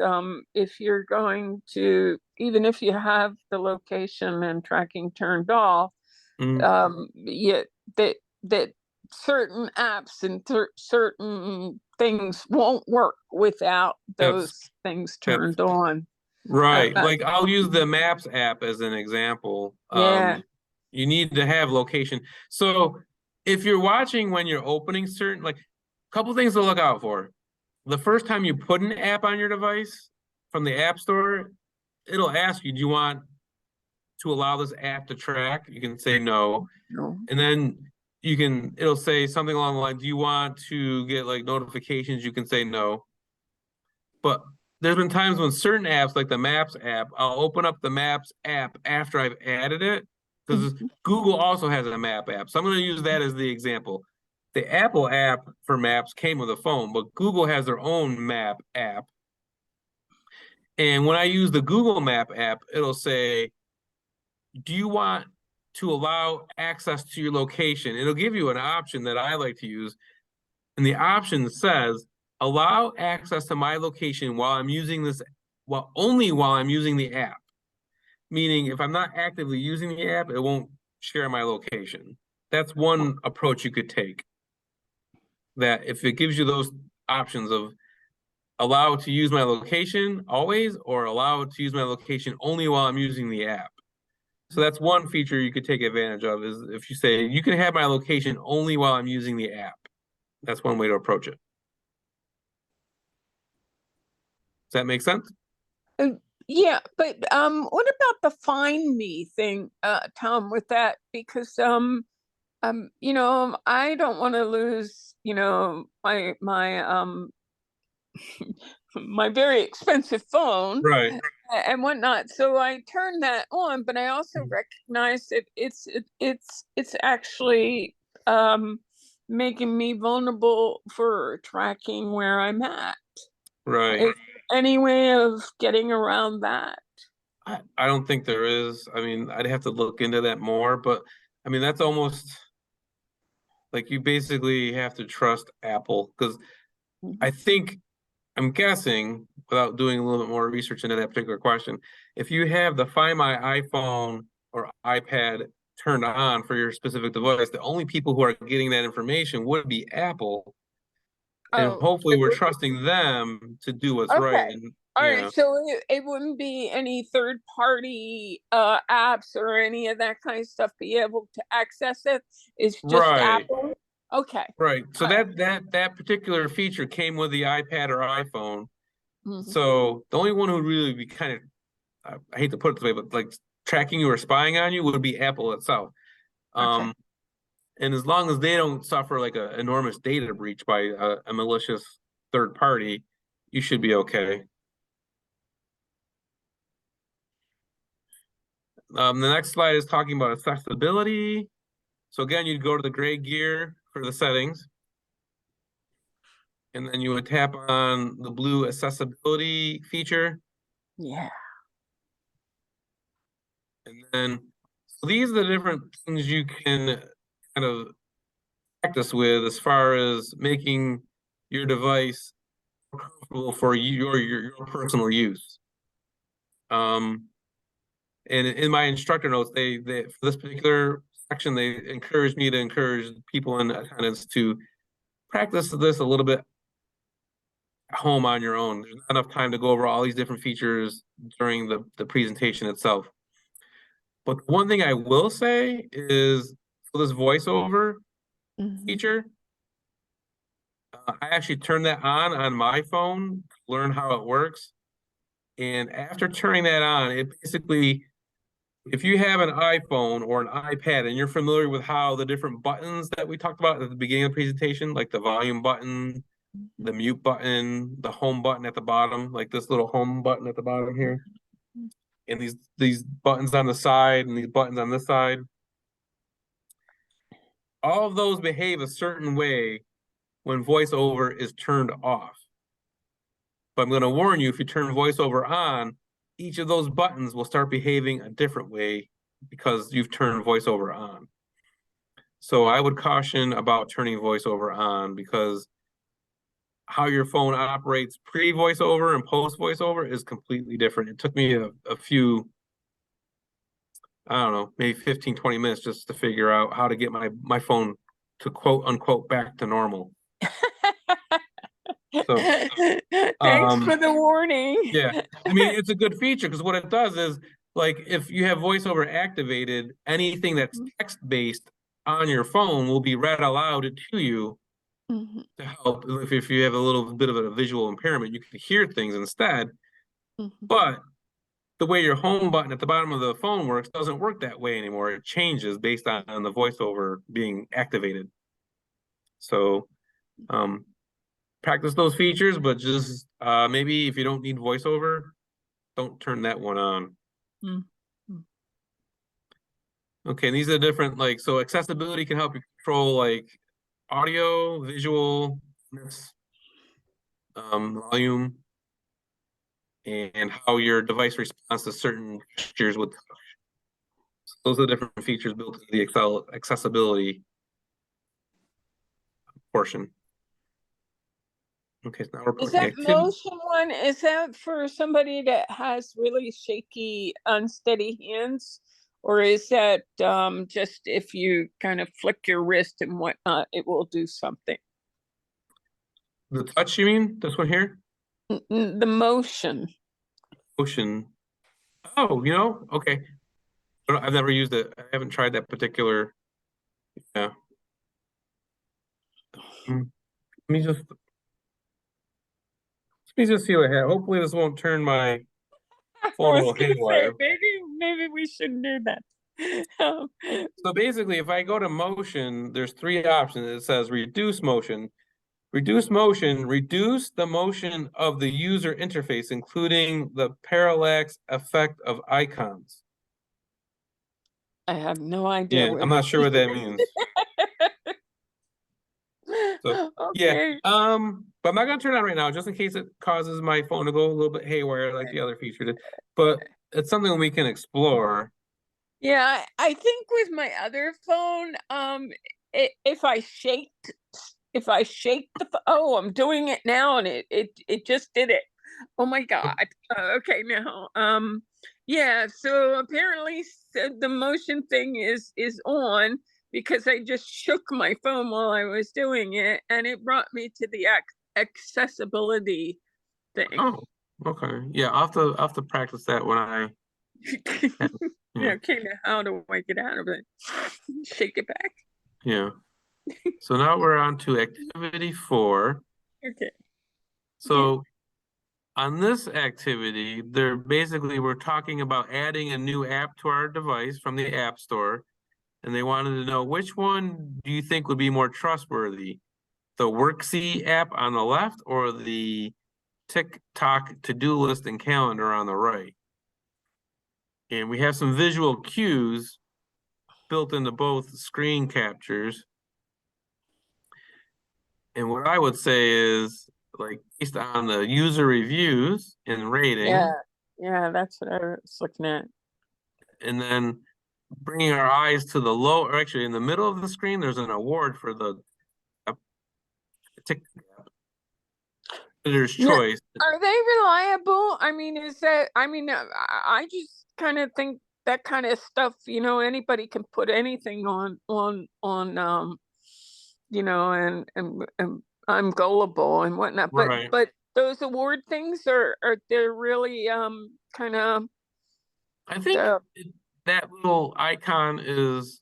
Speaker 4: if you're going to, even if you have the location and tracking turned off, yeah, that certain apps and certain things won't work without those things turned on.
Speaker 1: Right. Like I'll use the Maps app as an example.
Speaker 4: Yeah.
Speaker 1: You need to have location. So if you're watching when you're opening certain, like a couple things to look out for. The first time you put an app on your device from the App Store, it'll ask you, do you want to allow this app to track? You can say no.
Speaker 4: No.
Speaker 1: And then it'll say something along the line, do you want to get like notifications? You can say no. But there's been times when certain apps, like the Maps app, I'll open up the Maps app after I've added it, because Google also has a Map app. So I'm going to use that as the example. The Apple app for Maps came with a phone, but Google has their own Map app. And when I use the Google Map app, it'll say, do you want to allow access to your location? It'll give you an option that I like to use. And the option says, allow access to my location while I'm using this, only while I'm using the app. Meaning if I'm not actively using the app, it won't share my location. That's one approach you could take. That if it gives you those options of allow to use my location always, or allow to use my location only while I'm using the app. So that's one feature you could take advantage of, is if you say, you can have my location only while I'm using the app. That's one way to approach it. Does that make sense?
Speaker 4: Yeah, but what about the find me thing, Tom, with that? Because I don't want to lose, my my very expensive phone,
Speaker 1: right,
Speaker 4: and whatnot. So I turned that on, but I also recognize that it's actually making me vulnerable for tracking where I'm at.
Speaker 1: Right.
Speaker 4: Is there any way of getting around that?
Speaker 1: I don't think there is. I mean, I'd have to look into that more, but I mean, that's almost like you basically have to trust Apple, because I'm guessing, without doing a little bit more research into that particular question, if you have the Find My iPhone or iPad turned on for your specific device, the only people who are getting that information would be Apple. And hopefully we're trusting them to do what's right. And,
Speaker 4: all right, so it wouldn't be any third-party apps or any of that kind of stuff be able to access it. It's just Apple. Okay.
Speaker 1: Right. So that particular feature came with the iPad or iPhone. So the only one who would really be kind of, I hate to put it this way, but like tracking you or spying on you would be Apple itself. And as long as they don't suffer like an enormous data breach by a malicious third party, you should be okay. The next slide is talking about accessibility. So again, you'd go to the gray gear for the settings. And then you would tap on the blue accessibility feature.
Speaker 4: Yeah.
Speaker 1: And then, so these are the different things you can kind of practice with as far as making your device comfortable for your personal use. And in my instructor notes, they for this particular section, they encourage me to encourage people in attendance to practice this a little bit at home on your own. There's not enough time to go over all these different features during the presentation itself. But one thing I will say is, for this voiceover feature, I actually turned that on my phone to learn how it works. And after turning that on, it basically, if you have an iPhone or an iPad and you're familiar with how the different buttons that we talked about at the beginning of the presentation, like the volume button, the mute button, the home button at the bottom, like this little home button at the bottom here, and these buttons on the side and these buttons on this side. All of those behave a certain way when voiceover is turned off. But I'm going to warn you, if you turn voiceover on, each of those buttons will start behaving a different way because you've turned voiceover on. So I would caution about turning voiceover on, because how your phone operates pre-voiceover and post-voiceover is completely different. It took me a few, I don't know, maybe 15, 20 minutes just to figure out how to get my phone to quote unquote back to normal. So
Speaker 4: thanks for the warning.
Speaker 1: Yeah, I mean, it's a good feature because what it does is, like, if you have voiceover activated, anything that's text-based on your phone will be read aloud to you to help. If you have a little bit of a visual impairment, you can hear things instead. But the way your home button at the bottom of the phone works doesn't work that way anymore. It changes based on the voiceover being activated. So practice those features, but just maybe if you don't need voiceover, don't turn that one on. Okay, these are different, like, so accessibility can help you control like audio, visual, volume, and how your device responds to certain gestures with touch. So those are the different features built into the accessibility portion. Okay, so now we're
Speaker 4: Is that
Speaker 1: activity.
Speaker 4: motion one, is that for somebody that has really shaky, unsteady hands? Or is that just if you kind of flick your wrist and whatnot, it will do something?
Speaker 1: The touch, you mean? This one here?
Speaker 4: The motion.
Speaker 1: Motion. Oh, okay. I've never used it. I haven't tried that particular. Yeah. Let me just see what I have. Hopefully this won't turn my phone a little haywire.
Speaker 4: Maybe we shouldn't do that.
Speaker 1: So basically, if I go to motion, there's 3 options. It says reduce motion. Reduce motion, reduce the motion of the user interface, including the parallax effect of icons.
Speaker 4: I have no idea.
Speaker 1: Yeah, I'm not sure what that means. So,
Speaker 4: okay.
Speaker 1: yeah, but I'm not gonna turn it on right now, just in case it causes my phone to go a little bit haywire like the other feature did. But it's something we can explore.
Speaker 4: Yeah, I think with my other phone, if I shake the oh, I'm doing it now, and it just did it. Oh my God. Okay, now yeah, so apparently the motion thing is on, because I just shook my phone while I was doing it, and it brought me to the accessibility thing.
Speaker 1: Oh, okay. Yeah, I'll have to practice that when I
Speaker 4: yeah, kind of how to get out of it. Shake it back.
Speaker 1: Yeah. So now we're on to activity 4.
Speaker 4: Okay.
Speaker 1: So on this activity, we're talking about adding a new app to our device from the App Store. And they wanted to know, which one do you think would be more trustworthy? The Worksy app on the left, or the TikTok to-do list and calendar on the right? And we have some visual cues built into both screen captures. And what I would say is, like, based on the user reviews and rating.
Speaker 4: Yeah, that's what I was looking at. And
Speaker 1: then bringing our eyes to the low, or actually in the middle of the screen, there's an award for the TikTok. Editor's choice.
Speaker 4: Are they reliable? I mean, I just kind of think that kind of stuff, anybody can put anything on, and I'm gullible and whatnot. But those award things are they're really kind of.
Speaker 1: I think that little icon is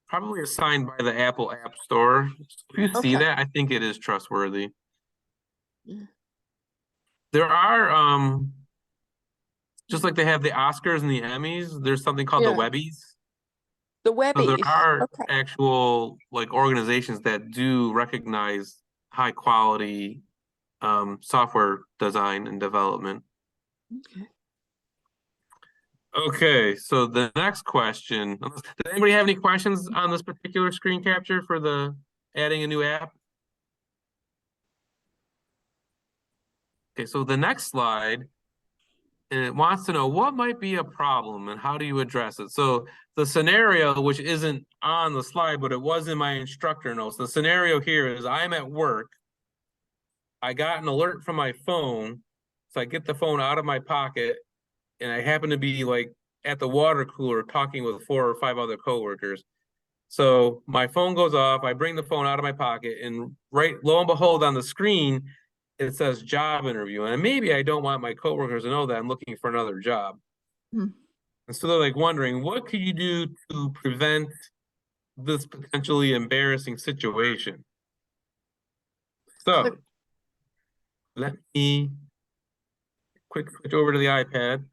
Speaker 1: probably assigned by the Apple App Store. If you see that, I think it is trustworthy. There are just like they have the Oscars and the Emmys, there's something called the Webbies.
Speaker 4: The Webbies.
Speaker 1: So there are actual like organizations that do recognize high quality software design and development. Okay, so the next question, does anybody have any questions on this particular screen capture for the adding a new app? Okay, so the next slide, and it wants to know what might be a problem and how do you address it? So the scenario, which isn't on the slide, but it was in my instructor notes. The scenario here is I'm at work. I got an alert from my phone. So I get the phone out of my pocket and I happen to be like at the water cooler talking with 4 or 5 other coworkers. So my phone goes off, I bring the phone out of my pocket, and right, lo and behold, on the screen, it says job interview. And maybe I don't want my coworkers to know that I'm looking for another job.
Speaker 4: Hmm.
Speaker 1: And so they're like wondering, what could you do to prevent this potentially embarrassing situation? So let me quick switch over to the iPad.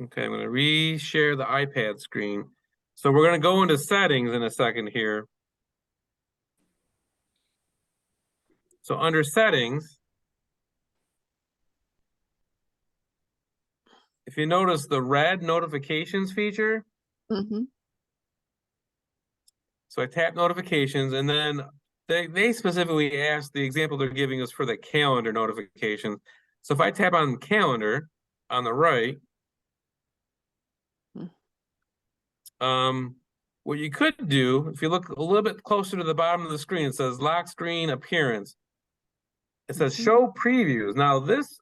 Speaker 1: Okay, I'm going to re-share the iPad screen. So we're going to go into settings in a second here. So under settings, if you notice the red notifications feature,
Speaker 4: Mm-hmm.
Speaker 1: so I tap notifications, and then they specifically ask, the example they're giving us for the calendar notifications. So if I tap on calendar on the right, what you could do, if you look a little bit closer to the bottom of the screen, it says lock screen appearance. It says show previews. Now this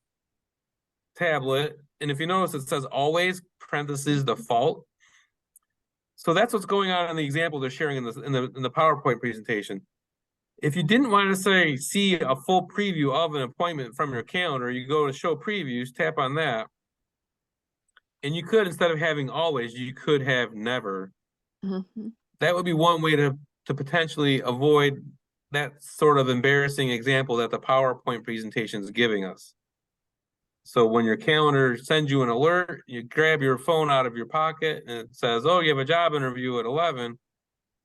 Speaker 1: tablet, and if you notice, it says always parentheses default. So that's what's going on in the example they're sharing in the PowerPoint presentation. If you didn't want to say see a full preview of an appointment from your calendar, you go to show previews, tap on that, and you could, instead of having always, you could have never.
Speaker 4: Mm-hmm.
Speaker 1: That would be one way to potentially avoid that sort of embarrassing example that the PowerPoint presentation is giving us. So when your calendar sends you an alert, you grab your phone out of your pocket and it says, oh, you have a job interview at 11.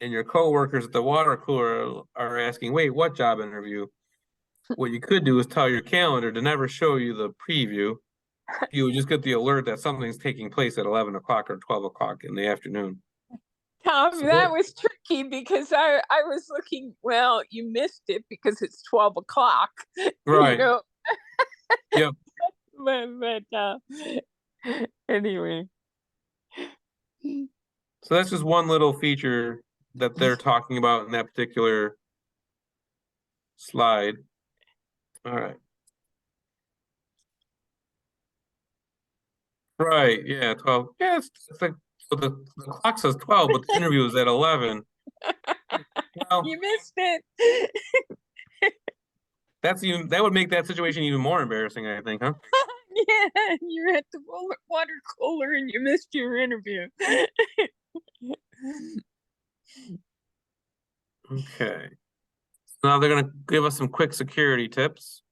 Speaker 1: And your coworkers at the water cooler are asking, wait, what job interview? What you could do is tell your calendar to never show you the preview. You would just get the alert that something's taking place at 11 o'clock or 12 o'clock in the afternoon.
Speaker 4: Tom,
Speaker 1: So
Speaker 4: that was tricky because I was looking, well, you missed it because it's 12 o'clock.
Speaker 1: Right.
Speaker 4: You know?
Speaker 1: Yep.
Speaker 4: but anyway.
Speaker 1: So that's just one little feature that they're talking about in that particular slide. All right. Right, yeah, 12. Yeah, it's like, so the clock says 12, but the interview is at 11. Well,
Speaker 4: You missed it.
Speaker 1: that would make that situation even more embarrassing, I think, huh?
Speaker 4: Yeah, you're at the water cooler and you missed your interview.
Speaker 1: Okay. Now they're going to give us some quick security tips.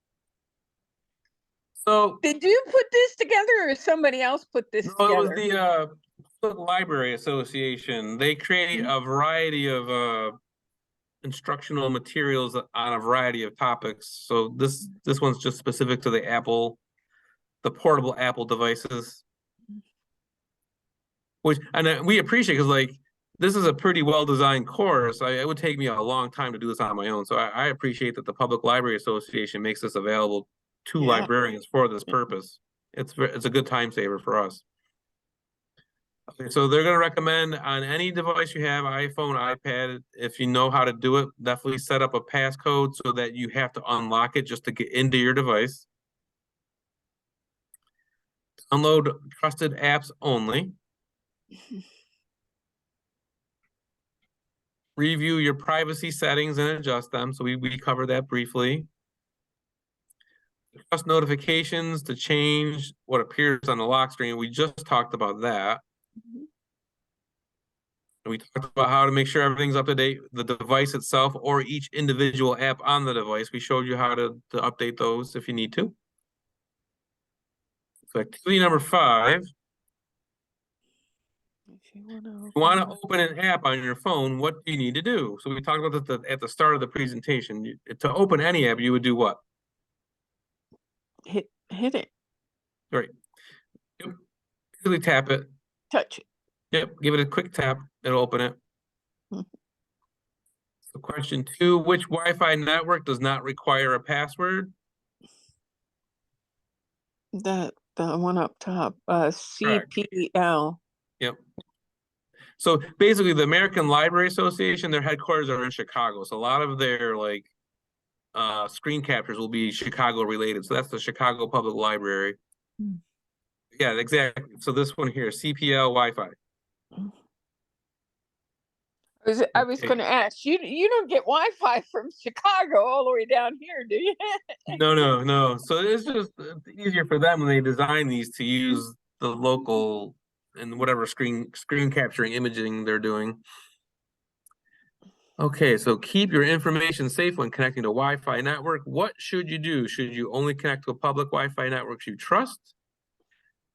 Speaker 1: So,
Speaker 4: did you put this together or somebody else put this together?
Speaker 1: It was the Library Association. They create a variety of instructional materials on a variety of topics. So this one's just specific to the portable Apple devices. And we appreciate, because like this is a pretty well-designed course. It would take me a long time to do this on my own. So I appreciate that the Public Library Association makes this available to librarians for this purpose. It's a good time saver for us. Okay, so they're going to recommend on any device you have, iPhone, iPad, if you know how to do it, definitely set up a passcode so that you have to unlock it just to get into your device. Download trusted apps only. Review your privacy settings and adjust them. So we covered that briefly. Trust notifications to change what appears on the lock screen. We just talked about that. We talked about how to make sure everything's up to date, the device itself or each individual app on the device. We showed you how to update those if you need to. So activity number 5. you want to open an app on your phone, what do you need to do? So we talked about this at the start of the presentation. To open any app, you would do what?
Speaker 4: Hit it.
Speaker 1: Right. Yep. Basically tap it.
Speaker 4: Touch it.
Speaker 1: Yep. Give it a quick tap. It'll open it.
Speaker 4: Mhm.
Speaker 1: So question 2, which Wi-Fi network does not require a password?
Speaker 4: The one up top, CPL.
Speaker 1: Yep. So basically the American Library Association, their headquarters are in Chicago. So a lot of their like screen captures will be Chicago related. So that's the Chicago Public Library. Yeah, exactly. So this one here, CPL Wi-Fi.
Speaker 4: I was going to ask you. You don't get Wi-Fi from Chicago all the way down here, do you?
Speaker 1: No. So it's just easier for them when they design these to use the local and whatever screen capturing imaging they're doing. Okay, so keep your information safe when connecting to Wi-Fi network. What should you do? Should you only connect to a public Wi-Fi network you trust?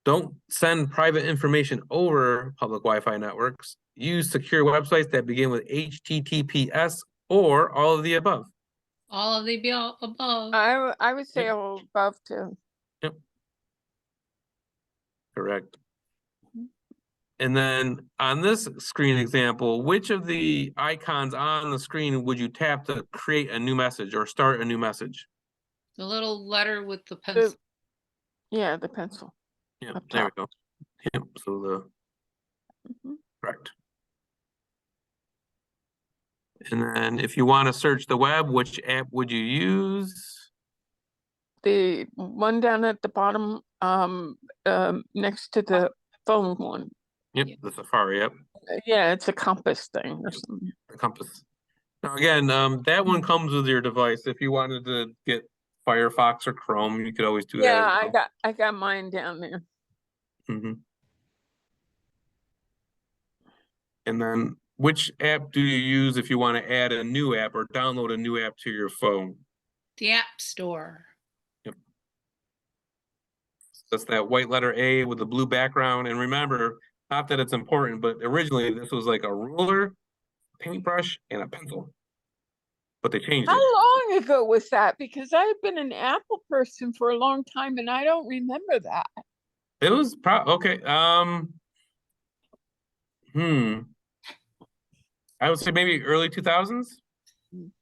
Speaker 1: Don't send private information over public Wi-Fi networks. Use secure websites that begin with HTTPS or all of the above.
Speaker 2: All of the above.
Speaker 4: I would say all above too.
Speaker 1: Yep. Correct. And then on this screen example, which of the icons on the screen would you tap to create a new message or start a new message?
Speaker 2: The little letter with the pencil.
Speaker 4: Yeah, the pencil.
Speaker 1: Yeah, there we go. Yep, so correct. And then if you want to search the web, which app would you use?
Speaker 4: The one down at the bottom, next to the phone one.
Speaker 1: Yep, the Safari, yep.
Speaker 4: Yeah, it's a compass thing or something.
Speaker 1: The compass. Now again, that one comes with your device. If you wanted to get Firefox or Chrome, you could always do that.
Speaker 4: Yeah, I got mine down there.
Speaker 1: And then which app do you use if you want to add a new app or download a new app to your phone?
Speaker 2: The App Store.
Speaker 1: Yep. That's that white letter A with the blue background. And remember, not that it's important, but originally this was like a ruler, paintbrush, and a pencil. But they changed it.
Speaker 4: How long ago was that? Because I've been an Apple person for a long time and I don't remember that.
Speaker 1: It was okay. I would say maybe early 2000s.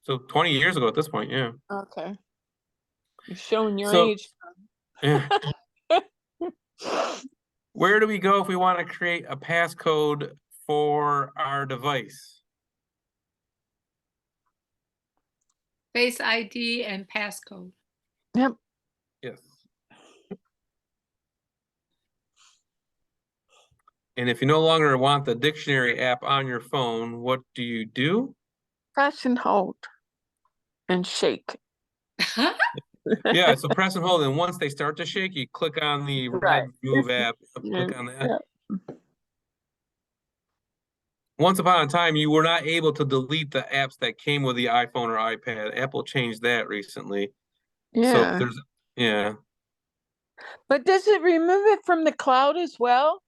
Speaker 1: So 20 years ago at this point, yeah.
Speaker 4: Okay. You're showing your age.
Speaker 1: Yeah. Where do we go if we want to create a passcode for our device?
Speaker 2: Face ID and passcode.
Speaker 4: Yep.
Speaker 1: Yes. And if you no longer want the dictionary app on your phone, what do you do?
Speaker 4: Press and hold and shake.
Speaker 1: Yeah, so press and hold, and once they start to shake, you click on the red Move app. Click on that.
Speaker 4: Yep.
Speaker 1: Once upon a time, you were not able to delete the apps that came with the iPhone or iPad. Apple changed that recently.
Speaker 4: Yeah.
Speaker 1: So there's,
Speaker 4: But does it remove it from the cloud as well?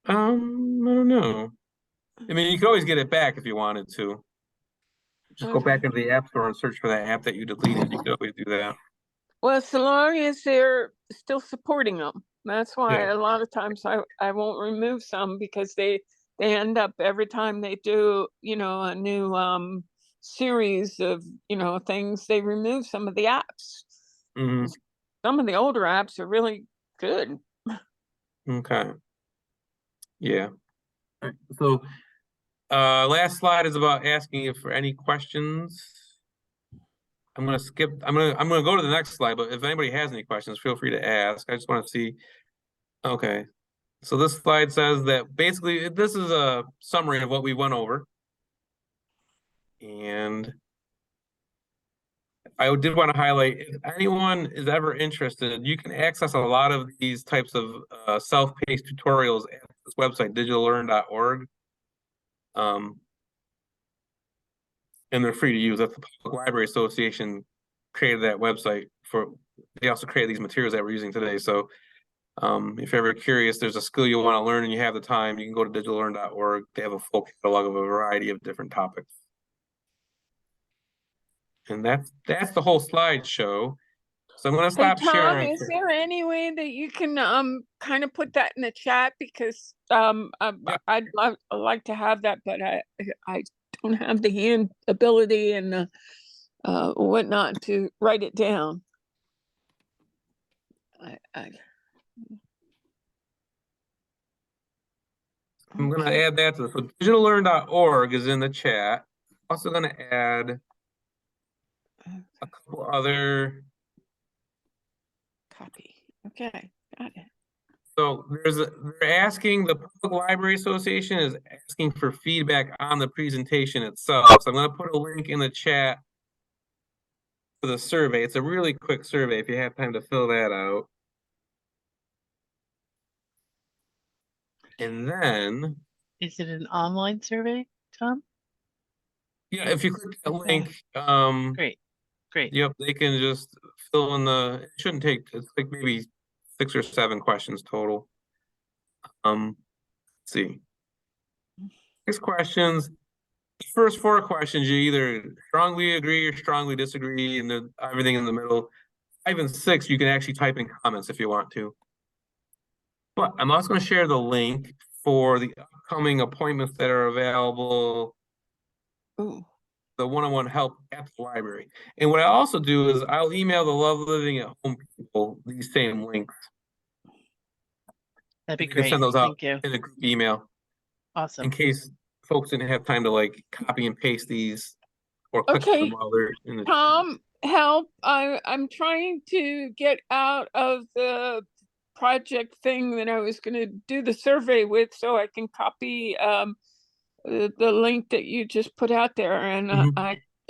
Speaker 1: I don't know. I mean, you could always get it back if you wanted to. Just go back into the App Store and search for that app that you deleted. You could always do that.
Speaker 4: Well, so long as they're still supporting them. That's why a lot of times I won't remove some, because they end up every time they do, a new series of, things, they remove some of the apps. Some of the older apps are really good.
Speaker 1: Okay. Yeah. So last slide is about asking if for any questions. I'm gonna go to the next slide, but if anybody has any questions, feel free to ask. I just want to see. Okay. So this slide says that basically this is a summary of what we went over. And I did want to highlight, if anyone is ever interested, you can access a lot of these types of self-paced tutorials at this website, digitallearn.org. And they're free to use. That's the Public Library Association created that website they also created these materials that we're using today. So If you're ever curious, there's a skill you want to learn and you have the time, you can go to digitallearn.org. They have a full catalog of a variety of different topics. And that's the whole slideshow. So I'm going to
Speaker 4: Hey,
Speaker 1: stop
Speaker 4: Tom,
Speaker 1: sharing.
Speaker 4: is there any way that you can kind of put that in the chat, because I'd like to have that, but I don't have the hand ability and whatnot to write it down.
Speaker 1: I'm going to add that to so digitallearn.org is in the chat. Also going to add a couple other.
Speaker 4: Copy. Okay, got it.
Speaker 1: So they're asking, the Public Library Association is asking for feedback on the presentation itself. So I'm going to put a link in the chat for the survey. It's a really quick survey if you have time to fill that out. And then,
Speaker 6: Is it an online survey, Tom?
Speaker 1: yeah, if you click the link,
Speaker 6: Great.
Speaker 1: yep, they can just fill in it shouldn't take, it's like maybe 6 or 7 questions total. Let's see. 6 questions. The first 4 questions, you either strongly agree or strongly disagree, and then everything in the middle. 5 and 6, you can actually type in comments if you want to. But I'm also going to share the link for the upcoming appointments that are available.
Speaker 4: Ooh.
Speaker 1: The one-on-one help at the library. And what I also do is I'll email the Love Living at Home people these same links.
Speaker 6: That'd be
Speaker 1: You can
Speaker 6: great.
Speaker 1: send those out
Speaker 6: Thank you.
Speaker 1: in a group email
Speaker 6: Awesome.
Speaker 1: in case folks didn't have time to like copy and paste these or click
Speaker 4: Okay,
Speaker 1: them while they're in the
Speaker 4: Tom, help. I'm trying to get out of the project thing that I was going to do the survey with, so I can copy the link that you just put out there, and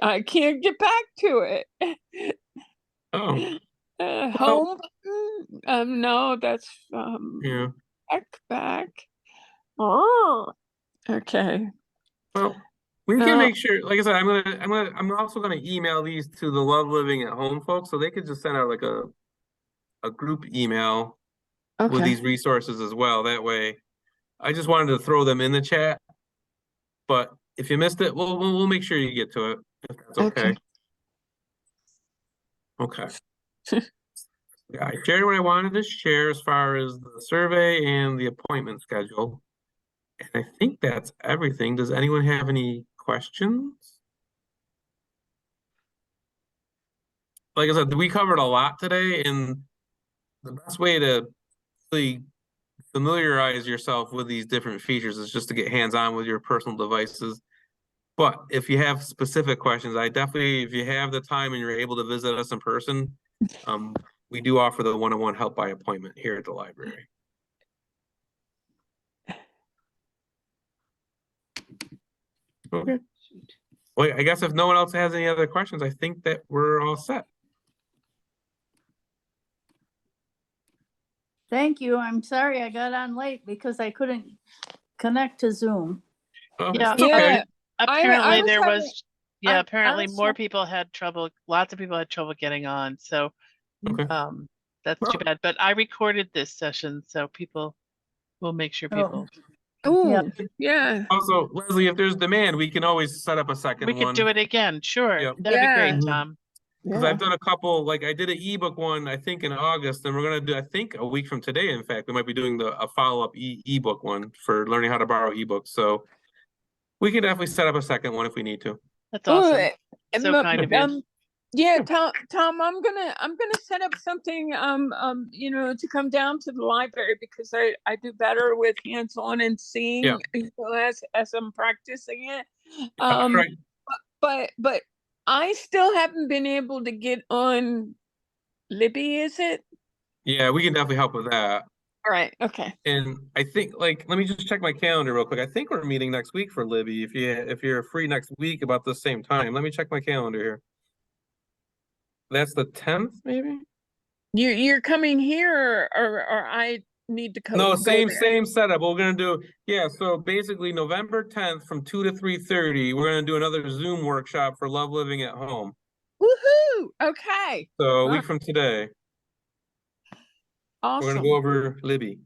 Speaker 4: I can't get back to it.
Speaker 1: Oh.
Speaker 4: Home button? No, that's
Speaker 1: Yeah.
Speaker 4: back. Oh, okay.
Speaker 1: Well, we can make sure, like I said, I'm also gonna email these to the Love Living at Home folks, so they could just send out like a group email with these resources as well. That way, I just wanted to throw them in the chat, but if you missed it, we'll make sure you get to it if that's okay. Okay. Yeah, I shared what I wanted to share as far as the survey and the appointment schedule. And I think that's everything. Does anyone have any questions? Like I said, we covered a lot today, and the best way to really familiarize yourself with these different features is just to get hands-on with your personal devices. But if you have specific questions, I definitely, if you have the time and you're able to visit us in person, we do offer the one-on-one help by appointment here at the library. Okay. Well, I guess if no one else has any other questions, I think that we're all set.
Speaker 7: Thank you. I'm sorry I got on late because I couldn't connect to Zoom.
Speaker 1: Oh,
Speaker 6: Yeah.
Speaker 1: okay.
Speaker 6: Apparently
Speaker 4: was
Speaker 6: there
Speaker 4: having-
Speaker 6: was, yeah, apparently
Speaker 4: was
Speaker 6: more
Speaker 4: having-
Speaker 6: people had trouble, lots of people had trouble getting on. So
Speaker 1: Okay.
Speaker 6: that's too bad. But I recorded this session, so people will make sure people.
Speaker 4: Oh, yeah.
Speaker 1: Also, Leslie, if there's demand, we can always set up a second
Speaker 6: We
Speaker 1: one.
Speaker 6: could do it again. Sure.
Speaker 1: Yep.
Speaker 6: That'd be
Speaker 4: Yeah.
Speaker 6: great, Tom.
Speaker 1: Because I've done a couple, like I did an ebook one, I think in August, and we're gonna do, I think a week from today, in fact, we might be doing a follow-up ebook one for learning how to borrow ebooks. So we can definitely set up a second one if we need to.
Speaker 6: That's awesome.
Speaker 4: Ooh,
Speaker 6: So kind of you.
Speaker 4: Yeah, Tom, I'm gonna set up something you know, to come down to the library, because I do better with hands-on and seeing, you know, as I'm practicing it.
Speaker 1: Right.
Speaker 4: But I still haven't been able to get on Libby, is it?
Speaker 1: Yeah, we can definitely help with that.
Speaker 4: All right, okay.
Speaker 1: And I think, like, let me just check my calendar real quick. I think we're meeting next week for Libby. If you're free next week about the same time, let me check my calendar here. That's the 10th, maybe?
Speaker 4: You're coming here, or I need to come?
Speaker 1: No, same setup. What we're gonna do, yeah. So basically, November 10th from 2 to 3:30, we're gonna do another Zoom workshop for Love Living at Home.
Speaker 4: Woohoo! Okay.
Speaker 1: So a week from today. We're gonna
Speaker 4: Awesome.
Speaker 1: go over Libby.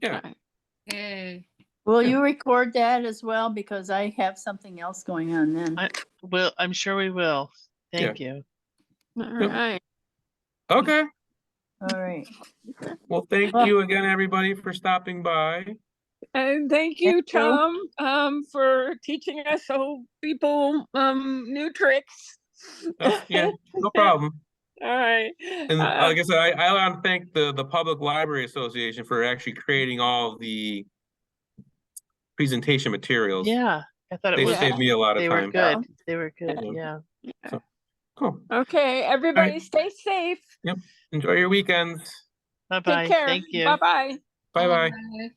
Speaker 1: Yeah.
Speaker 4: Okay.
Speaker 2: Yay.
Speaker 7: Will
Speaker 1: Yeah.
Speaker 7: you record that as well? Because I have something else going on then.
Speaker 6: I'm sure we will. Thank you.
Speaker 4: All
Speaker 1: Yep.
Speaker 4: right.
Speaker 1: Okay.
Speaker 7: All right.
Speaker 1: Well, thank
Speaker 7: Well-
Speaker 1: you again, everybody, for stopping by.
Speaker 4: And thank you, Tom, for teaching us people new tricks.
Speaker 1: Yeah, no problem.
Speaker 4: All right.
Speaker 1: And like I said, I want to thank the Public Library Association for actually creating all of the presentation materials.
Speaker 6: Yeah, I thought it
Speaker 1: They
Speaker 6: was.
Speaker 1: saved me a lot of
Speaker 6: They were
Speaker 1: time.
Speaker 6: good. They were good.
Speaker 1: Yeah.
Speaker 6: Yeah.
Speaker 1: So, cool.
Speaker 4: Okay, everybody stay safe.
Speaker 1: Yep. Enjoy your weekends.
Speaker 6: Bye
Speaker 4: Take
Speaker 6: bye.
Speaker 4: care.
Speaker 6: Thank you.
Speaker 4: Bye-bye.
Speaker 1: Bye bye.
Speaker 2: Bye.